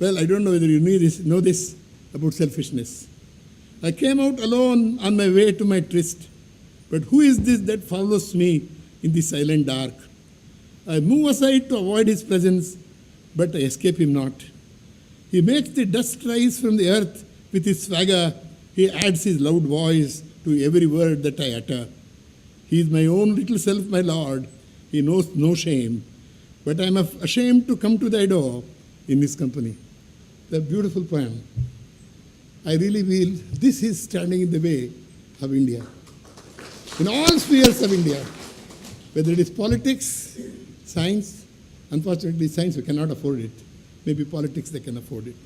Well, I don't know whether you know this about selfishness. I came out alone on my way to my tryst, but who is this that follows me in the silent dark? I move aside to avoid his presence, but I escape him not. He makes the dust rise from the earth with his swagger. He adds his loud voice to every word that I utter. He is my own little self, my Lord. He knows no shame. But I am ashamed to come to thy door in his company. The beautiful poem. I really feel this is standing in the way of India. In all spheres of India, whether it is politics, science, Unfortunately, science, we cannot afford it. Maybe politics, they can afford it.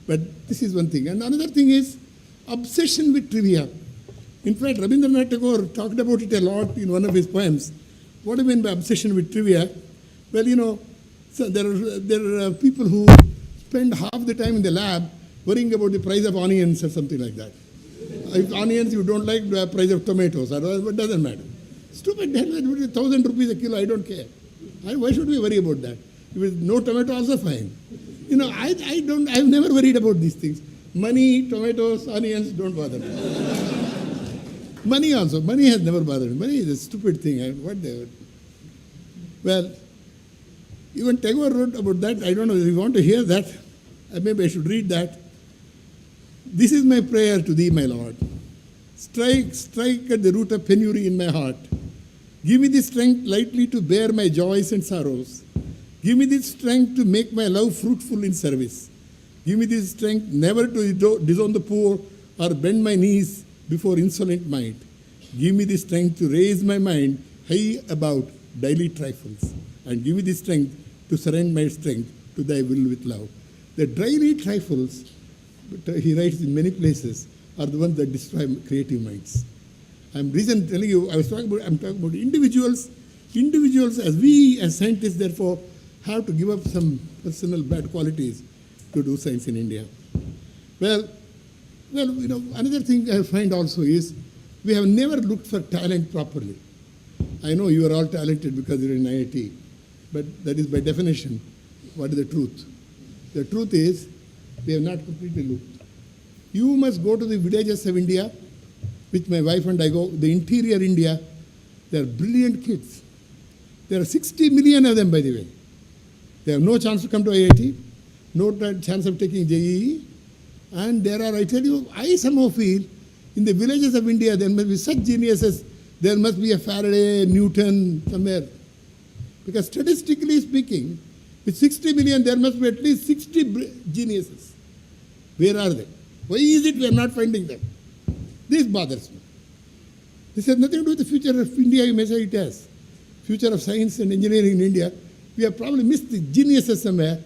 But this is one thing. And another thing is obsession with trivia. In fact, Rabindranath Tagore talked about it a lot in one of his poems. What do you mean by obsession with trivia? Well, so there are people who spend half the time in the lab worrying about the price of onions or something like that. If onions you don't like, the price of tomatoes, or it doesn't matter. Stupid, 1,000 rupees a kilo, I don't care. Why should we worry about that? If it's no tomato, also fine. I've never worried about these things. Money, tomatoes, onions don't bother me. Money has never bothered me. Money is a stupid thing. Well, even Tagore wrote about that. I don't know if you want to hear that. Maybe I should read that. This is my prayer to thee, my Lord. Strike at the root of penury in my heart. Give me the strength lightly to bear my joys and sorrows. Give me the strength to make my love fruitful in service. Give me the strength never to disown the poor or bend my knees before insolent might. Give me the strength to raise my mind high about daily trifles. And give me the strength to surrender my strength to thy will with love. The daily trifles, he writes in many places, are the ones that destroy creative minds. I'm telling you, I'm talking about individuals. Individuals, as we as scientists, therefore, have to give up some personal bad qualities to do science in India. Well, another thing I find also is we have never looked for talent properly. I know you are all talented because you're in IIT, but that is by definition. What is the truth? The truth is we have not completely looked. You must go to the villages of India, which my wife and I go, the interior India. They are brilliant kids. There are 60 million of them, by the way. They have no chance to come to IIT, no chance of taking JEE. And there are, I tell you, I somehow feel in the villages of India, there must be such geniuses. There must be a Faraday, Newton, somewhere. Because statistically speaking, with 60 million, there must be at least 60 geniuses. Where are they? Why is it we are not finding them? This bothers me. This has nothing to do with the future of India, you may say it has. Future of science and engineering in India. We have probably missed the geniuses somewhere.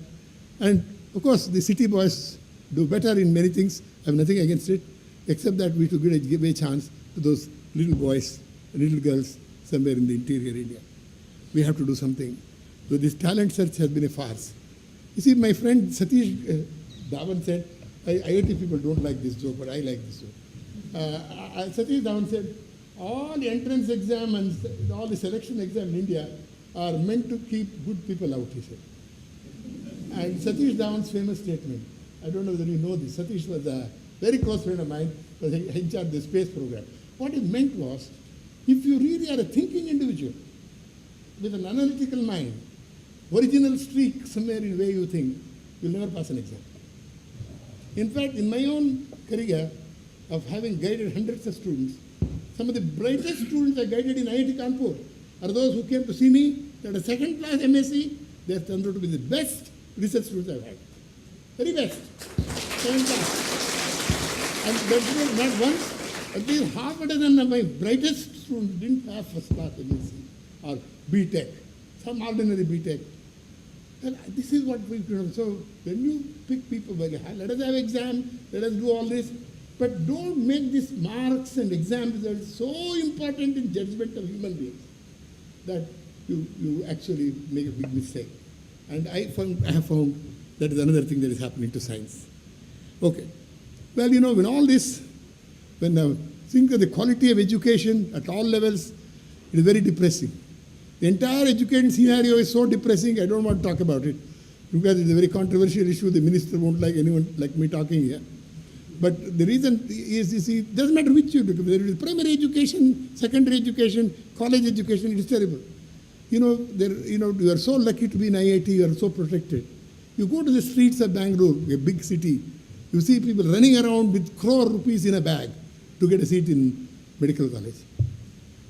And of course, the city boys do better in many things. I have nothing against it, except that we should give a chance to those little boys, little girls somewhere in the interior India. We have to do something. So this talent search has been a farce. You see, my friend Satish Dhawan said, IIT people don't like this joke, but I like this joke. Satish Dhawan said, all the entrance exam and all the selection exam in India are meant to keep good people out, he said. And Satish Dhawan's famous statement, I don't know whether you know this, Satish was a very close friend of mine, was in charge of the space program. What he meant was, if you really are a thinking individual with an analytical mind, original streak somewhere in the way you think, you'll never pass an exam. In fact, in my own career of having guided hundreds of students, some of the brightest students I guided in IIT Kanpur are those who came to see me. They had a second-class MSc. They have turned out to be the best research students I've had. Very best. Second class. And that's not once, at least half a dozen of my brightest students didn't have first-class MSc or B.Tech, some ordinary B.Tech. And this is what we do. So when you pick people very high, let us have exam, let us do all this, but don't make these marks and exam results so important in judgment of human beings that you actually make a big mistake. And I have found that is another thing that is happening to science. Okay. Well, when all this, when I think of the quality of education at all levels, it is very depressing. The entire education scenario is so depressing, I don't want to talk about it, because it's a very controversial issue. The minister won't like anyone like me talking here. But the reason is, you see, it doesn't matter which you do, whether it is primary education, secondary education, college education, it is terrible. You are so lucky to be in IIT, you are so protected. You go to the streets of Bangalore, a big city, you see people running around with crore rupees in a bag to get a seat in medical college.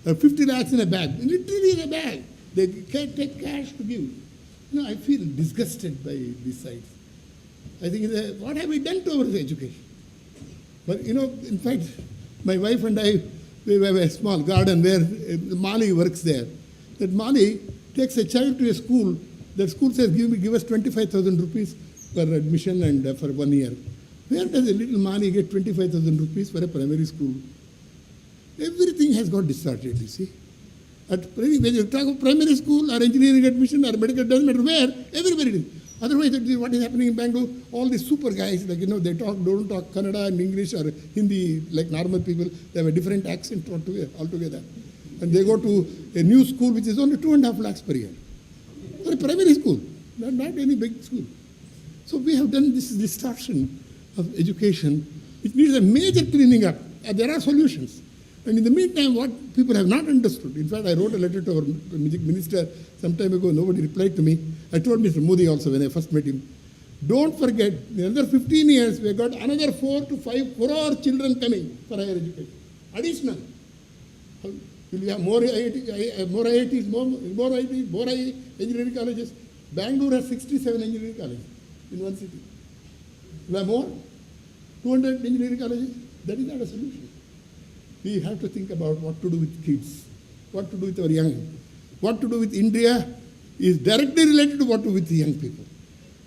50 lakhs in a bag, literally in a bag. They can't take cash to give. I feel disgusted by these sites. I think, what have we done to our education? But, in fact, my wife and I, we have a small garden where Mali works there. That Mali takes a child to a school, The school says, give us 25,000 rupees for admission and for 1 year. Where does a little Mani get 25,000 rupees for a primary school? Everything has got distorted, you see. When you talk of primary school or engineering admission or medical, doesn't matter where, everybody is. Otherwise, what is happening in Bangalore, all these super guys, like, don't talk Kannada and English or Hindi like normal people. They have a different accent altogether. And they go to a new school which is only 2.5 lakhs per year. For a primary school, not any big school. So we have done this distortion of education. It needs a major cleaning up. There are solutions. And in the meantime, what people have not understood, in fact, I wrote a letter to our minister some time ago, nobody replied to me. I told Mr. Modi also when I first met him, don't forget, in another 15 years, we have got another 4 to 5 crore children coming for higher education. Additional. Will we have more IITs, more IITs, more engineering colleges? Bangalore has 67 engineering colleges in one city. Will we have more? 200 engineering colleges? That is not a solution. We have to think about what to do with kids, what to do with our young. What to do with India is directly related to what to do with the young people.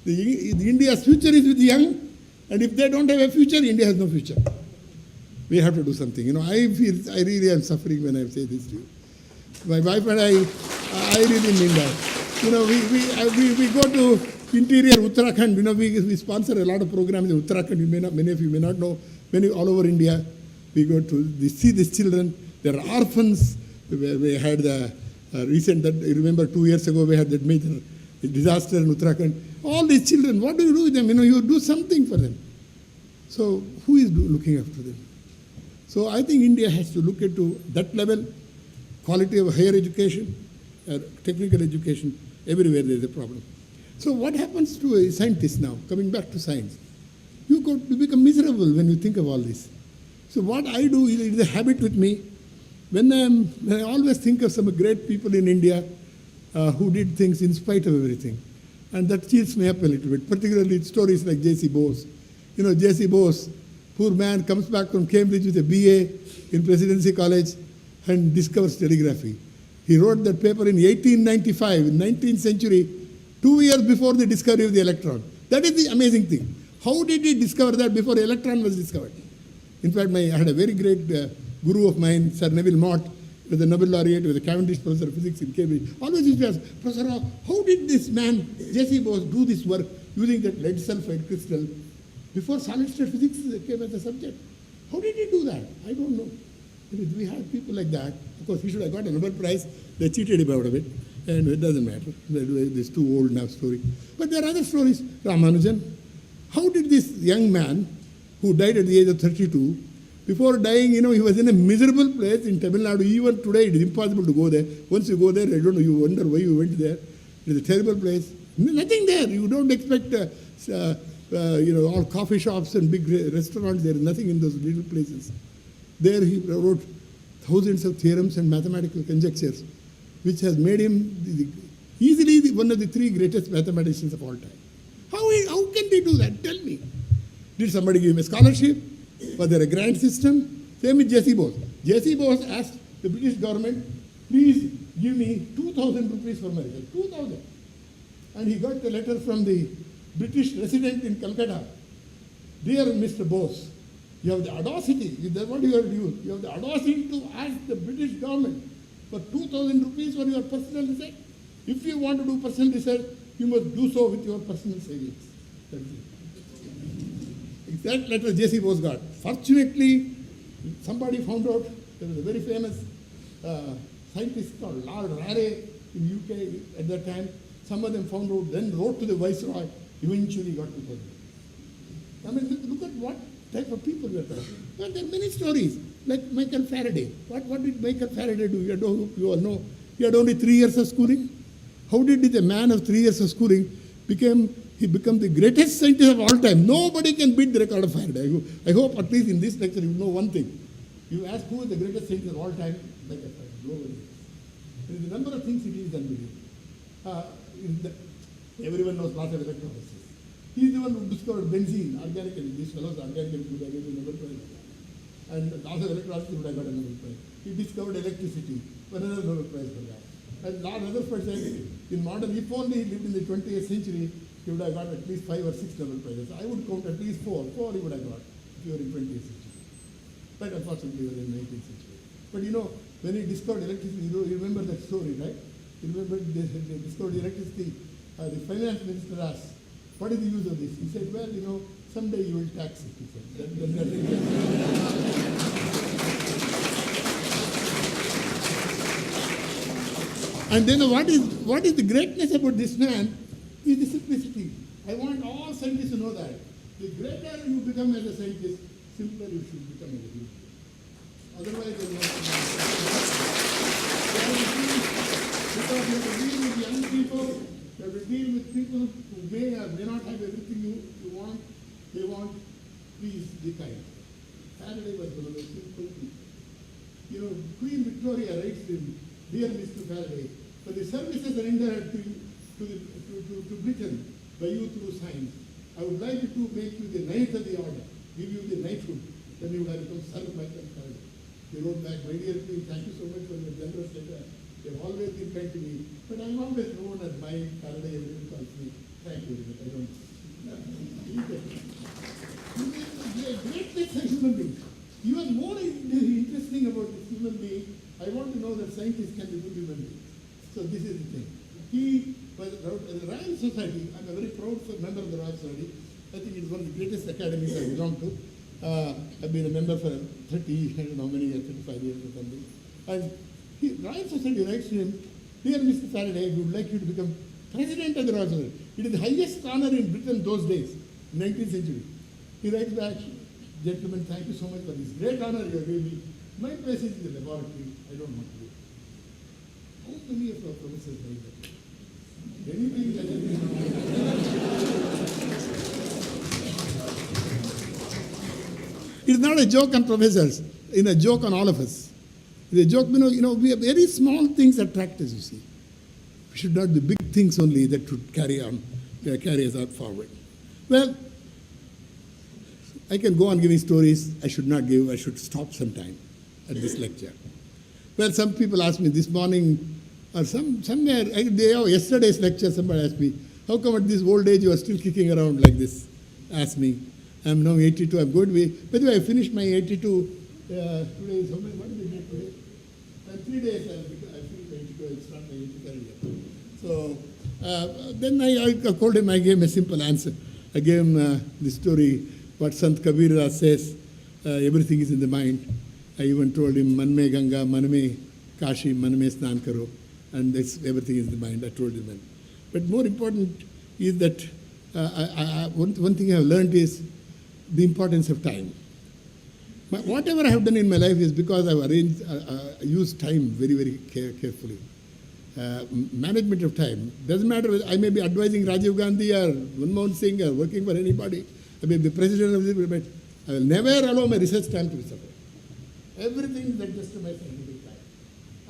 The India's future is with the young, and if they don't have a future, India has no future. We have to do something. I feel I really am suffering when I say this to you. My wife and I really mean that. We go to interior Uttarakhand. We sponsor a lot of programs in Uttarakhand. Many of you may not know. Many all over India. We go to see these children. There are orphans. We had the recent, that you remember 2 years ago, we had that major disaster in Uttarakhand. All these children, what do you do with them? You do something for them. So who is looking after them? So I think India has to look into that level, quality of higher education, technical education, everywhere there is a problem. So what happens to a scientist now, coming back to science? You become miserable when you think of all this. So what I do is a habit with me. When I always think of some great people in India who did things in spite of everything. And that cheers me up a little bit, particularly stories like J.C. Bose. J.C. Bose, poor man, comes back from Cambridge with a BA in Presidency College and discovers telegraphy. He wrote that paper in 1895, in 19th century, 2 years before the discovery of the electron. That is the amazing thing. How did he discover that before the electron was discovered? In fact, I had a very great guru of mine, Sir Neville Mott, was a Nobel laureate, was a Cavendish professor of physics in Cambridge. Always used to ask, Professor, how did this man, J.C. Bose, do this work using that lead sulfide crystal before solid-state physics came as a subject? How did he do that? I don't know. We have people like that. Of course, he should have got a Nobel Prize. They cheated him out of it, and it doesn't matter. It's too old now story. But there are other stories. Ramanujan. How did this young man, who died at the age of 32, before dying, he was in a miserable place in Tamil Nadu. Even today, it is impossible to go there. Once you go there, I don't know, you wonder why you went there. It is a terrible place. Nothing there. You don't expect, all coffee shops and big restaurants. There is nothing in those little places. There he wrote thousands of theorems and mathematical conjectures, which has made him easily one of the 3 greatest mathematicians of all time. How can they do that? Tell me. Did somebody give him a scholarship? Was there a grant system? Same with J.C. Bose. J.C. Bose asked the British government, please give me 2,000 rupees for my research. 2,000. And he got a letter from the British resident in Calcutta. Dear Mr. Bose, you have the audacity, that's what you have to use. You have the audacity to ask the British government for 2,000 rupees for your personal research. If you want to do personal research, you must do so with your personal savings. That's it. That letter J.C. Bose got. Fortunately, somebody found out, there was a very famous scientist called Lord Rayleigh in UK at that time. Some of them found out, then wrote to the Viceroy, eventually got to the. I mean, look at what type of people we are talking. Well, there are many stories, like Michael Faraday. What did Michael Faraday do? You all know. He had only 3 years of schooling. How did a man of 3 years of schooling become the greatest scientist of all time? Nobody can beat the record of Faraday. I hope at least in this lecture you know one thing. You ask who is the greatest scientist of all time, Michael Faraday. Nobody. There is a number of things he is unbelievable. Everyone knows lots of electrolysis. He is the one who discovered benzene organically. These fellows organically would have given Nobel Prize. And lots of electrolysis would have got a Nobel Prize. He discovered electricity. Another Nobel Prize for that. And a lot of other scientists in modern, if only he lived in the 20th century, he would have got at least 5 or 6 Nobel Prizes. I would count at least 4. 4 he would have got if you were in 20th century. But unfortunately, you were in 19th century. But you know, when he discovered electricity, you remember that story, right? You remember they discovered electricity. The finance minister asked, what is the use of this? He said, well, you know, someday you will tax it, he said. And then what is the greatness about this man is the simplicity. I want all scientists to know that. The greater you become as a scientist, simpler you should become as a human. Otherwise, there is no because you have to deal with young people, you have to deal with people who may or may not have everything you want. They want, please be kind. Faraday was one of those simple people. You know, Queen Victoria writes in Dear Mr. Faraday, for the services rendered to Britain by you through science, I would like to make you the Knight of the Order, give you the knighthood, then you would have become Sir Michael Faraday. They wrote back, my dear Queen, thank you so much for your generous letter. They've always been kind to me, but I'm always known as my Faraday, everyone calls me. Thank you, but I don't. Greatness of human beings. Even more interesting about this human being, I want to know that scientists can be good human beings. So this is the thing. He was the Royal Society. I'm a very proud member of the Royal Society. I think it's one of the greatest academies I belong to. I've been a member for 30, I don't know how many years, 35 years or something. And Royal Society writes to him, dear Mr. Faraday, we would like you to become president of the Royal Society. It is the highest honor in Britain those days, 19th century. He writes back, gentlemen, thank you so much for this great honor you have given me. My place is in the laboratory. I don't want to do it. How many of our professors write that? Anything that It's not a joke on professors, it's a joke on all of us. It's a joke, we have very small things attract us, you see. We should not do big things only that should carry us out forward. Well, I can go on giving stories. I should not give. I should stop sometime at this lecture. Well, some people asked me this morning, or somewhere, yesterday's lecture, somebody asked me, how come at this old age you are still kicking around like this? Asked me. I'm now 82. I'm going to be. By the way, I finished my 82 today. What is the date today? 3 days I finished 82. It's not my 83rd year. So then I called him. I gave him a simple answer. I gave him the story. What Sant Kabir Das says, everything is in the mind. I even told him, Man me Ganga, man me Kashi, man me Snan Karo, and everything is in the mind. I told him that. But more important is that one thing I have learned is the importance of time. Whatever I have done in my life is because I've used time very, very carefully. Management of time. Doesn't matter whether I may be advising Rajiv Gandhi or Manmohan Singh or working for anybody. I may be the president of this, but I will never allow my research time to be suffered. Everything is adjusted to my scientific time.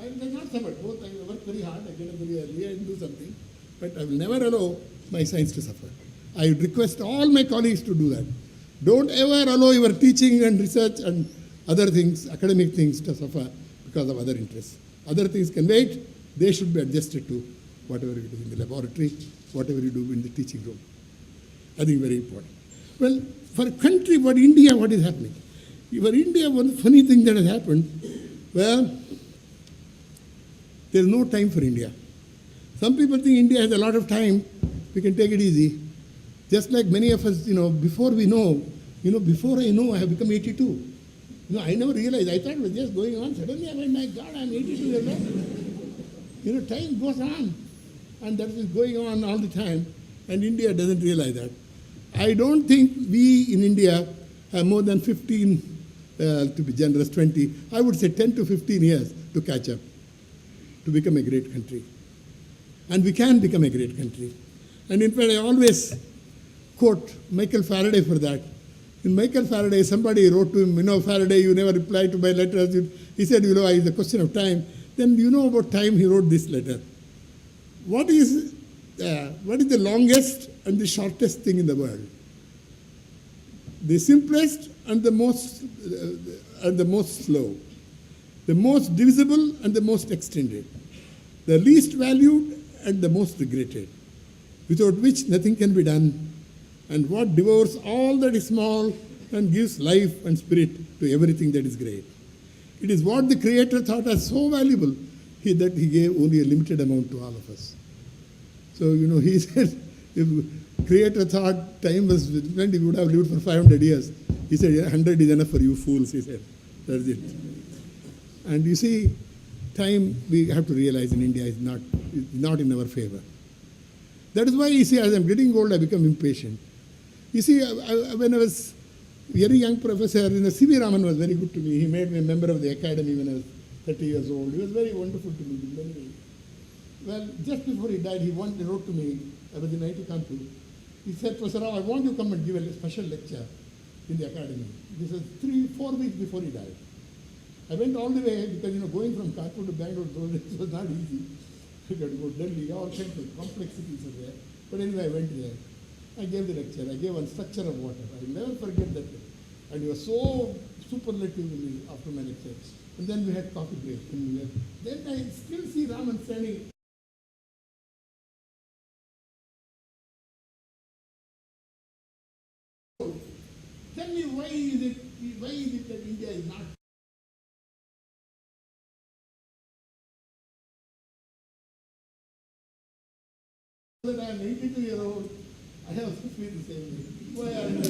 I will not suffer. Both I work very hard, I get up very early and do something, but I will never allow my science to suffer. I would request all my colleagues to do that. Don't ever allow your teaching and research and other things, academic things, to suffer because of other interests. Other things can wait. They should be adjusted to whatever you do in the laboratory, whatever you do in the teaching room. I think very important. Well, for a country, what is happening? For India, one funny thing that has happened, well, there's no time for India. Some people think India has a lot of time, we can take it easy. Just like many of us, before I know, I have become 82. I never realized, I thought it was just going on. Suddenly I went, my God, I'm 82 years old. Time goes on, and that is going on all the time, and India doesn't realize that. I don't think we in India have more than 15, to be generous, 20, I would say 10 to 15 years to catch up, to become a great country. And we can become a great country. And in fact, I always quote Michael Faraday for that. In Michael Faraday, somebody wrote to him, Faraday, you never replied to my letters. He said, it's a question of time. Then about time, he wrote this letter. What is the longest and the shortest thing in the world? The simplest and the most slow. The most divisible and the most extended. the least valued and the most regretted, without which nothing can be done, and what devours all that is small and gives life and spirit to everything that is great. It is what the Creator thought as so valuable that he gave only a limited amount to all of us. So, he said, if Creator thought time was different, he would have lived for 500 years. He said, 100 is enough for you fools, he said. That's it. And you see, time, we have to realize in India is not in our favor. That is why, you see, as I'm getting old, I become impatient. You see, when I was a very young professor, C.V. Raman was very good to me. He made me a member of the academy when I was 30 years old. He was very wonderful to me in many ways. Well, just before he died, he wrote to me, I was in IIT Kanpur. He said, Professor Rao, I want you to come and give a special lecture in the academy. This was 3-4 weeks before he died. I went all the way because, going from Kanpur to Bangalore was not easy. You got to go to Delhi, all kinds of complexities are there. But anyway, I went there. I gave the lecture. I gave one structure of water. I will never forget that. And he was so superlative after my lecture. And then we had coffee break. Then I still see Raman standing. Tell me why is it that India is not? That I am 82 years old, I have to feel the same way. Why are you?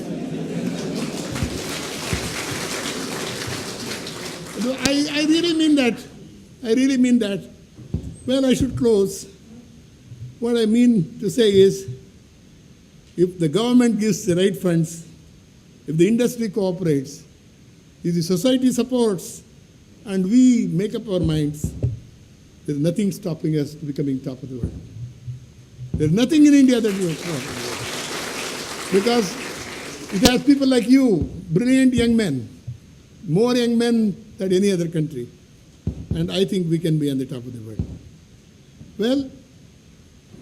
I really mean that. I really mean that. Well, I should close. What I mean to say is, if the government gives the right funds, if the industry cooperates, if the society supports, and we make up our minds, there's nothing stopping us to becoming top of the world. There's nothing in India that will stop. Because it has people like you, brilliant young men, more young men than any other country. And I think we can be on the top of the world. Well,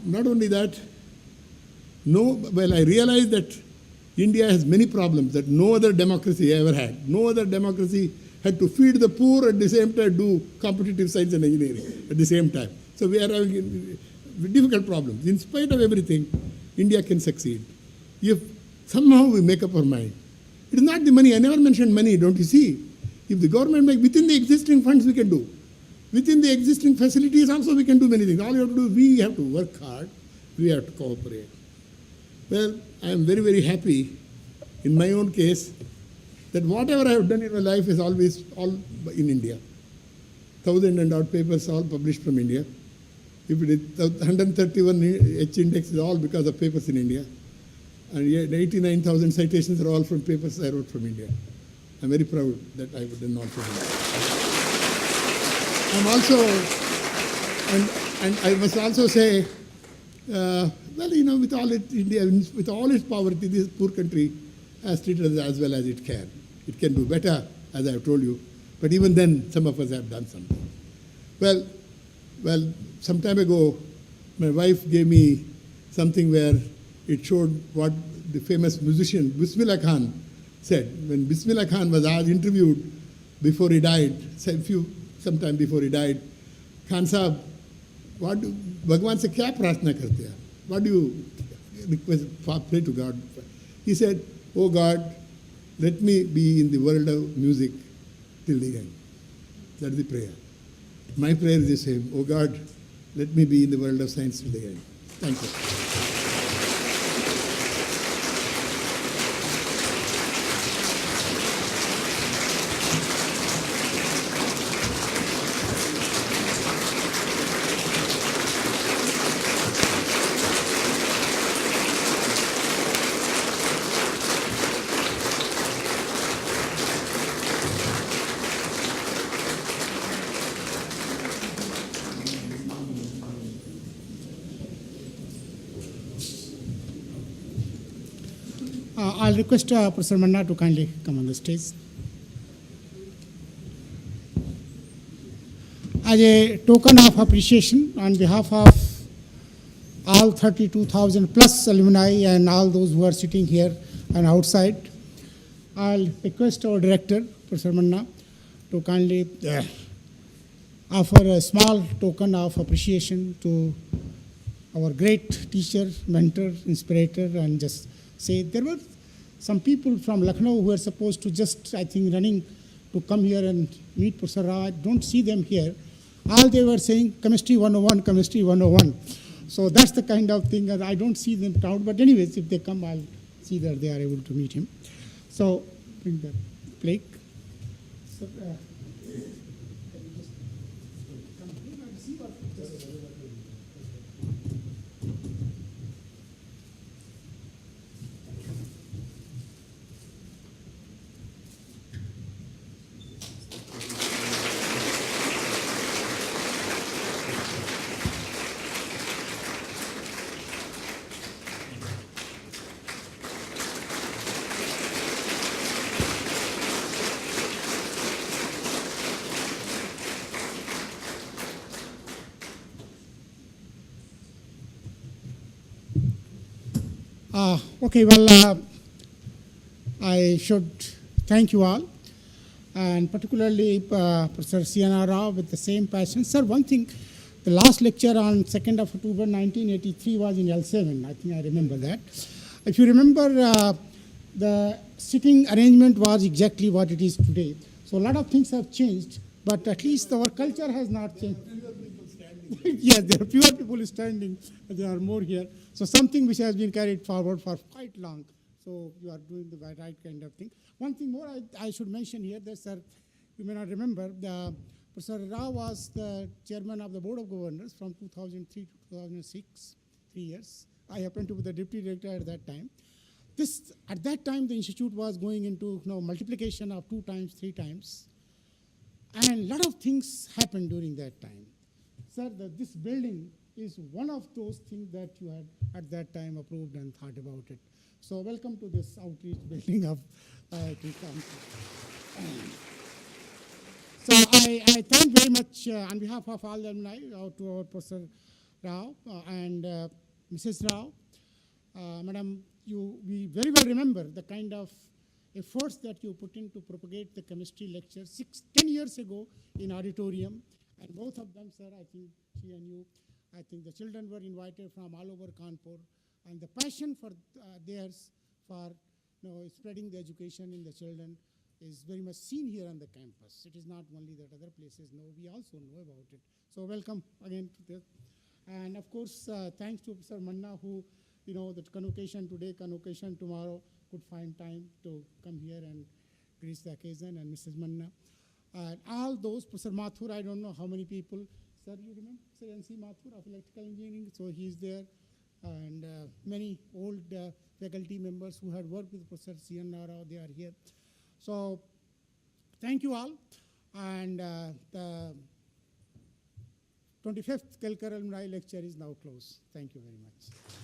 not only that, I realize that India has many problems that no other democracy ever had. No other democracy had to feed the poor at the same time do competitive science and engineering at the same time. So we are having difficult problems. In spite of everything, India can succeed if somehow we make up our mind. It is not the money. I never mentioned money, don't you see? If the government within the existing funds we can do. Within the existing facilities also we can do many things. All you have to do is we have to work hard. We have to cooperate. Well, I am very, very happy in my own case that whatever I have done in my life is always all in India. 1,000 and odd papers all published from India. If it is 131 H index is all because of papers in India. And yet 89,000 citations are all from papers I wrote from India. I'm very proud that I would not do that. I'm also, and I must also say, with all India, with all its poverty, this poor country has treated us as well as it can. It can do better, as I have told you. But even then, some of us have done something. Well, some time ago, my wife gave me something where it showed what the famous musician Bismillah Khan said. When Bismillah Khan was interviewed before he died, sometime before he died, Khan Sahab, Bhagwan se kya prarthna karte hain? What do you request, pray to God? He said, oh God, let me be in the world of music till the end. That's the prayer. My prayer is the same. Oh God, let me be in the world of science till the end. Thank you. I'll request Professor Manna to kindly come on the stage. As a token of appreciation on behalf of all 32,000 plus alumni and all those who are sitting here and outside, I'll request our director, Professor Manna, to kindly offer a small token of appreciation to our great teacher, mentor, inspirator, and just say there were some people from Lucknow who were supposed to just, I think, running to come here and meet Professor Rao. I don't see them here. All they were saying, chemistry 101, chemistry 101. So that's the kind of thing that I don't see them around. But anyways, if they come, I'll see that they are able to meet him. So bring the plaque. So, can you just come here and see what just okay, well, I should thank you all, and particularly Professor C.N.R. Rao with the same passion. Sir, one thing, the last lecture on 2nd of October 1983 was in L7. I think I remember that. If you remember, the sitting arrangement was exactly what it is today. So a lot of things have changed, but at least our culture has not changed. Yes, there are fewer people standing, there are more here. So something which has been carried forward for quite long. So you are doing the right kind of thing. One thing more I should mention here, that, sir, you may not remember, Professor Rao was the chairman of the Board of Governors from 2003 to 2006, 3 years. I happened to be the deputy director at that time. At that time, the institute was going into multiplication of 2 times, 3 times. And a lot of things happened during that time. Sir, this building is one of those things that you had at that time approved and thought about it. So welcome to this outreach building of IIT Kanpur. So I thank very much on behalf of all the alumni to our Professor Rao and Mrs. Rao. Madam, we very well remember the kind of efforts that you put in to propagate the chemistry lecture 10 years ago in auditorium. And both of them, sir, I think she and you, I think the children were invited from all over Kanpur. And the passion for theirs for spreading the education in the children is very much seen here on the campus. It is not only that other places know, we also know about it. So welcome again to this. And of course, thanks to Professor Manna, who, that convocation today, convocation tomorrow, could find time to come here and grace the occasion, and Mrs. Manna. All those, Professor Mathur, I don't know how many people, sir, you remember, Sir N.C. Mathur of electrical engineering, so he's there, and many old faculty members who had worked with Professor C.N.R. Rao, they are here. So, thank you all, and the 25th Kelkar Alumni Lecture is now closed. Thank you very much.